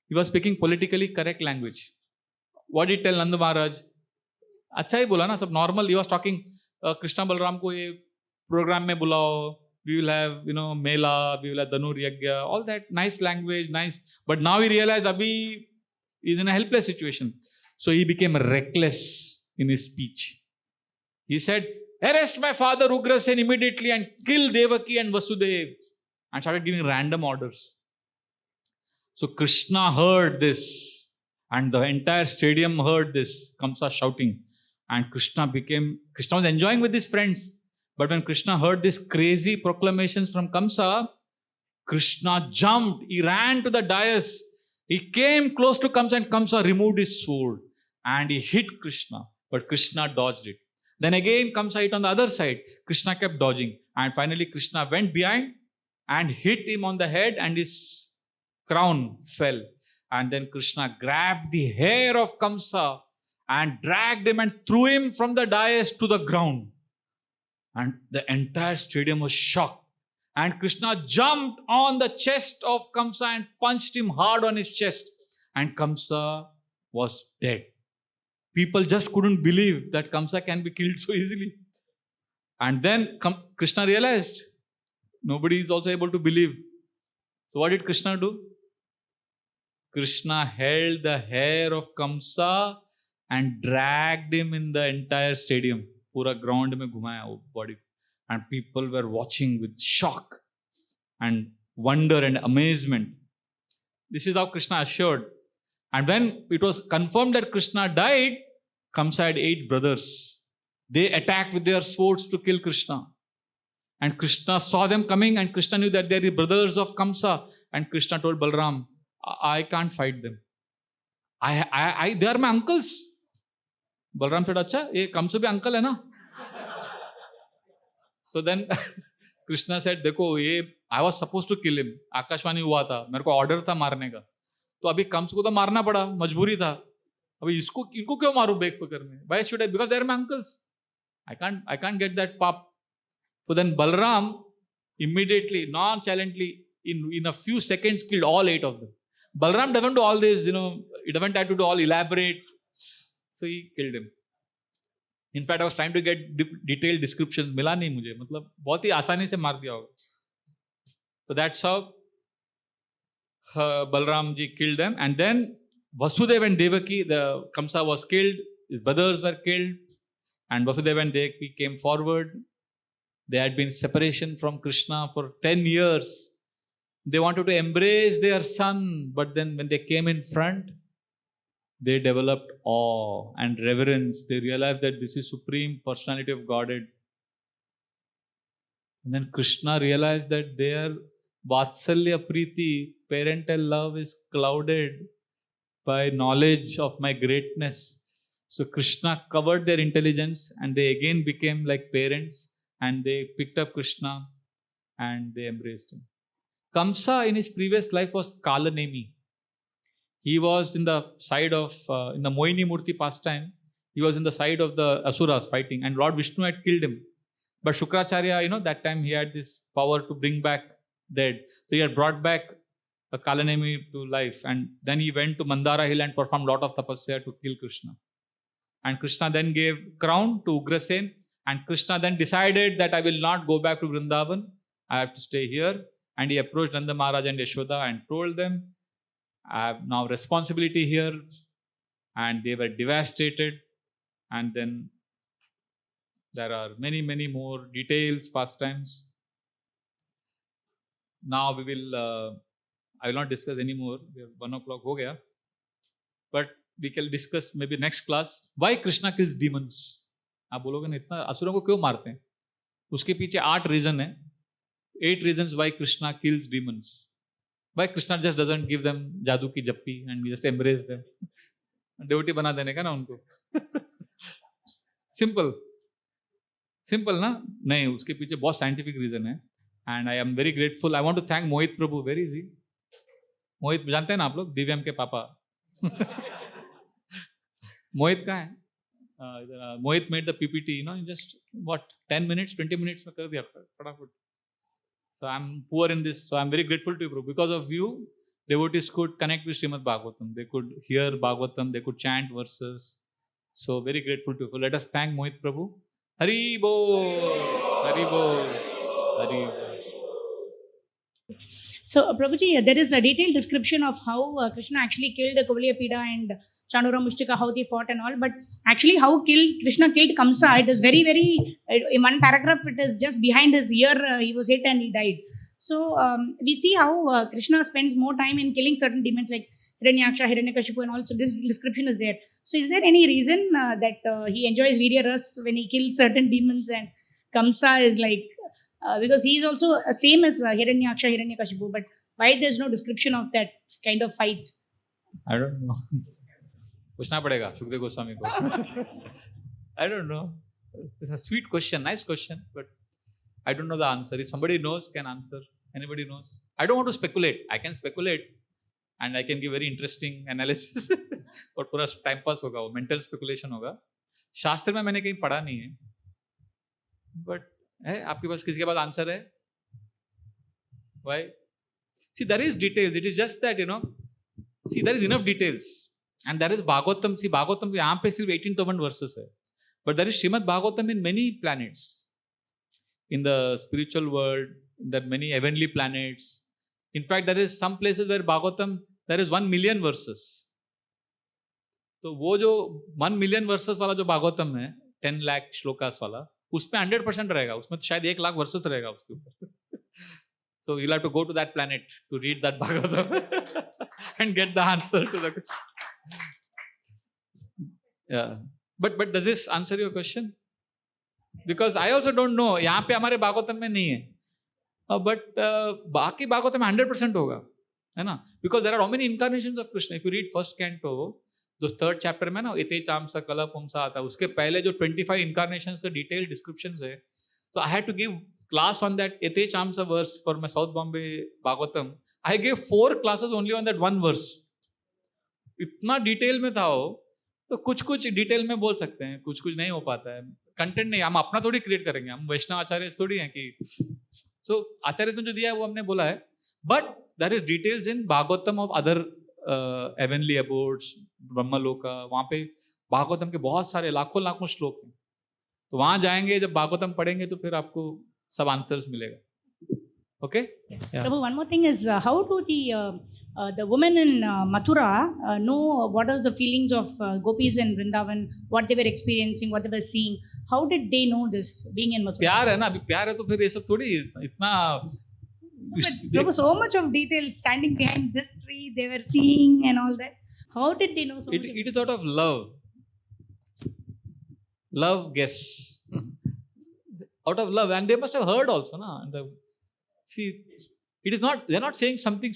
He was speaking politically correct language. What did he tell Nanda Maharaj? अच्छा ही बोला ना, सब normal. He was talking, Krishna Balram को ये program में बुलाओ, we will have, mela, we will have Dhanur Yagya, all that nice language, nice. But now he realized Abhi is in a helpless situation. So he became reckless in his speech. He said, "Arrest my father Ugrasen immediately and kill Devaki and Vasudev," and started giving random orders. So Krishna heard this and the entire stadium heard this, Kamsa shouting. And Krishna was enjoying with his friends. But when Krishna heard these crazy proclamations from Kamsa, Krishna jumped, he ran to the dais, he came close to Kamsa and Kamsa removed his sword and he hit Krishna. But Krishna dodged it. Then again Kamsa hit on the other side. Krishna kept dodging. And finally Krishna went behind and hit him on the head and his crown fell. And then Krishna grabbed the hair of Kamsa and dragged him and threw him from the dais to the ground. And the entire stadium was shocked. And Krishna jumped on the chest of Kamsa and punched him hard on his chest. And Kamsa was dead. People just couldn't believe that Kamsa can be killed so easily. And then Krishna realized nobody is also able to believe. So what did Krishna do? Krishna held the hair of Kamsa and dragged him in the entire stadium. Pura ground mein ghumaya body. And people were watching with shock and wonder and amazement. This is how Krishna assured. And when it was confirmed that Krishna died, Kamsa had 8 brothers. They attacked with their swords to kill Krishna. And Krishna saw them coming and Krishna knew that they are the brothers of Kamsa. And Krishna told Balram, "I can't fight them. They are my uncles." Balram said, "Acha, ye Kamsa bhi uncle hai na?" So then Krishna said, "Dekho, I was supposed to kill him. Akashwani hua tha. मेरे को order था मारने का. तो अभी Kamsa को तो मारना पड़ा, मजबूरी था. अभी इनको क्यों मारूं बेक पकड़ में? Why should I? Because they are my uncles. I can't get that pap." So then Balram immediately, nonchalantly, in a few seconds killed all 8 of them. Balram doesn't do all this, he doesn't have to do all elaborate. So he killed him. In fact, I was trying to get detailed descriptions. मिला नहीं मुझे, मतलब बहुत ही आसानी से मार दिया होगा. So that's how Balram ji killed them. And then Vasudev and Devaki, the Kamsa was killed, his brothers were killed, and Vasudev and Devaki came forward. They had been separation from Krishna for 10 years. They wanted to embrace their son, but then when they came in front, they developed awe and reverence. They realized that this is Supreme Personality of Godhead. And then Krishna realized that their Vatsalya Priti, parental love, is clouded by knowledge of my greatness. So Krishna covered their intelligence and they again became like parents and they picked up Krishna and they embraced him. Kamsa in his previous life was Kalanemi. He was in the side of, in the Moini Murti pastime, he was in the side of the Asuras fighting and Lord Vishnu had killed him. But Shukracharya, that time he had this power to bring back dead. So he had brought back a Kalanemi to life. And then he went to Mandara hill and performed a lot of tapasya to kill Krishna. And Krishna then gave crown to Ugrasen. And Krishna then decided that I will not go back to Vrindavan. I have to stay here. And he approached Nanda Maharaj and Yashoda and told them, I have now responsibility here. And they were devastated. And then there are many, many more details, pastimes. Now we will, I will not discuss anymore. We have 1 o'clock ho gaya. But we can discuss maybe next class. Why Krishna kills demons? आप बोलोगे ना इतना असुरों को क्यों मारते हैं? उसके पीछे 8 रीजन है. 8 reasons why Krishna kills demons. Why Krishna just doesn't give them जादू की जप्पी and just embrace them. Devotee बना देने का ना उनको. Simple ना? नहीं, उसके पीछे बहुत scientific reason है. And I am very grateful. I want to thank Mohit Prabhu. Very easy. मोहित जानते हैं ना आप लोग? दिव्यम के पापा. मोहित कहाँ है? Mohit made the PPT, in just 10 minutes, 20 minutes में कर दिया फटाफट. So I'm poor in this. So I'm very grateful to you, Prabhu. Because of you, devotees could connect with Srimad Bhagavatam. They could hear Bhagavatam. They could chant verses. So very grateful to you. So let us thank Mohit Prabhu. Hari Bol, Hari Bol, Hari Bol. So, Prabhuji, there is a detailed description of how Krishna actually killed Kuvaliyapida and Chanura Mushtika, how they fought and all. But actually, how Krishna killed Kamsa, it is very, very, in one paragraph, it is just behind his ear, he was hit and he died. So, we see how Krishna spends more time in killing certain demons like Hiranyaksha, Hiranyakashipu, and also this description is there. So, is there any reason that he enjoys Virya Ras when he kills certain demons and Kamsa is like, because he is also same as Hiranyaksha, Hiranyakashipu, but why there's no description of that kind of fight? I don't know. पूछना पड़ेगा सुखदेव गोस्वामी को. I don't know. It's a sweet question, nice question, but I don't know the answer. If somebody knows, can answer. Anybody knows? I don't want to speculate. I can speculate and I can give very interesting analysis. और पूरा time pass होगा, वो mental speculation होगा. शास्त्र में मैंने कहीं पढ़ा नहीं है. But है आपके पास किसी के पास आंसर है? Why? See, there is details. It is just that, see, there is enough details. And there is Bhagavatam. See, Bhagavatam, यहाँ पे सिर्फ 18,000 verses है. But there is Srimad Bhagavatam in many planets. In the spiritual world, there are many heavenly planets. In fact, there is some places where Bhagavatam, there is 1 million verses. तो वो जो 1 million verses वाला जो Bhagavatam है, 10 lakh shlokas वाला, उसमें 100% रहेगा. उसमें तो शायद 1 लाख verses रहेगा उसके ऊपर. So you'll have to go to that planet to read that Bhagavatam and get the answer to the question. Yeah. But does this answer your question? Because I also don't know. यहाँ पे हमारे Bhagavatam में नहीं है. But बाकी Bhagavatam में 100% होगा, है ना? Because there are how many incarnations of Krishna? If you read first canto, the 3rd chapter में ना इते चामसा कला पुमसा आता है. उसके पहले जो 25 incarnations का detailed descriptions है. So I had to give class on that Ete Chamsa verse for my South Bombay Bhagavatam. I gave 4 classes only on that one verse. इतना डिटेल में था वो, तो कुछ डिटेल में बोल सकते हैं, कुछ नहीं हो पाता है. कंटेंट नहीं, हम अपना थोड़ी क्रिएट करेंगे. हम वैष्णव आचार्य थोड़ी हैं कि आचार्य ने जो दिया है वो हमने बोला है. But there is details in Bhagavatam of other heavenly abodes, Brahmaloka. वहाँ पे भागवतम के बहुत सारे लाखों श्लोक हैं. तो वहाँ जाएंगे, जब भागवतम पढ़ेंगे तो फिर आपको सब आंसर्स मिलेगा. Okay? Yeah. Prabhu, one more thing is, how do the women in Mathura know what was the feelings of gopis in Vrindavan, what they were experiencing, what they were seeing? How did they know this, being in Mathura? प्यार है ना, अभी प्यार है तो फिर ये सब थोड़ी इतना. Prabhu, so much of detail standing behind this tree, they were seeing and all that. How did they know so much? It is out of love. Love, guess. Out of love, and they must have heard also, na. See, it is not. They are not saying something.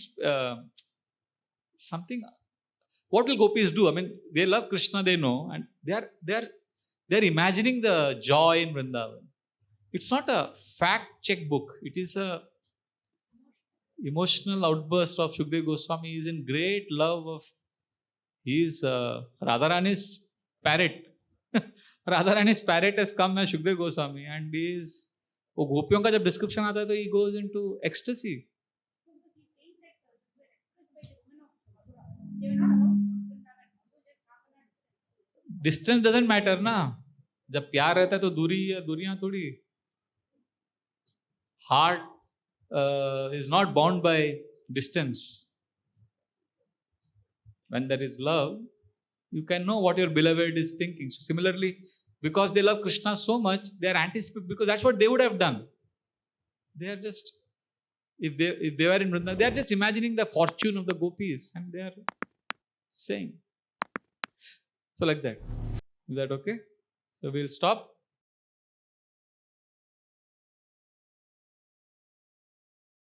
What will gopis do? I mean, they love Krishna. They know, and they are imagining the joy in Vrindavan. It's not a fact check book. It is a emotional outburst of Shukdev Goswami. He is in great love of. He is Radharani's parrot. Radharani's parrot has come as Shukdev Goswami, and he is वो गोपियों का जब description आता है तो he goes into ecstasy. Distance doesn't matter ना. जब प्यार रहता है तो दूरी या दूरियां थोड़ी. Heart is not bound by distance. When there is love, you can know what your beloved is thinking. So similarly, because they love Krishna so much, they are anticipating, because that's what they would have done. They are just, if they were in Vrindavan, they are just imagining the fortune of the gopis and they are saying. So like that. Is that okay? So we'll stop.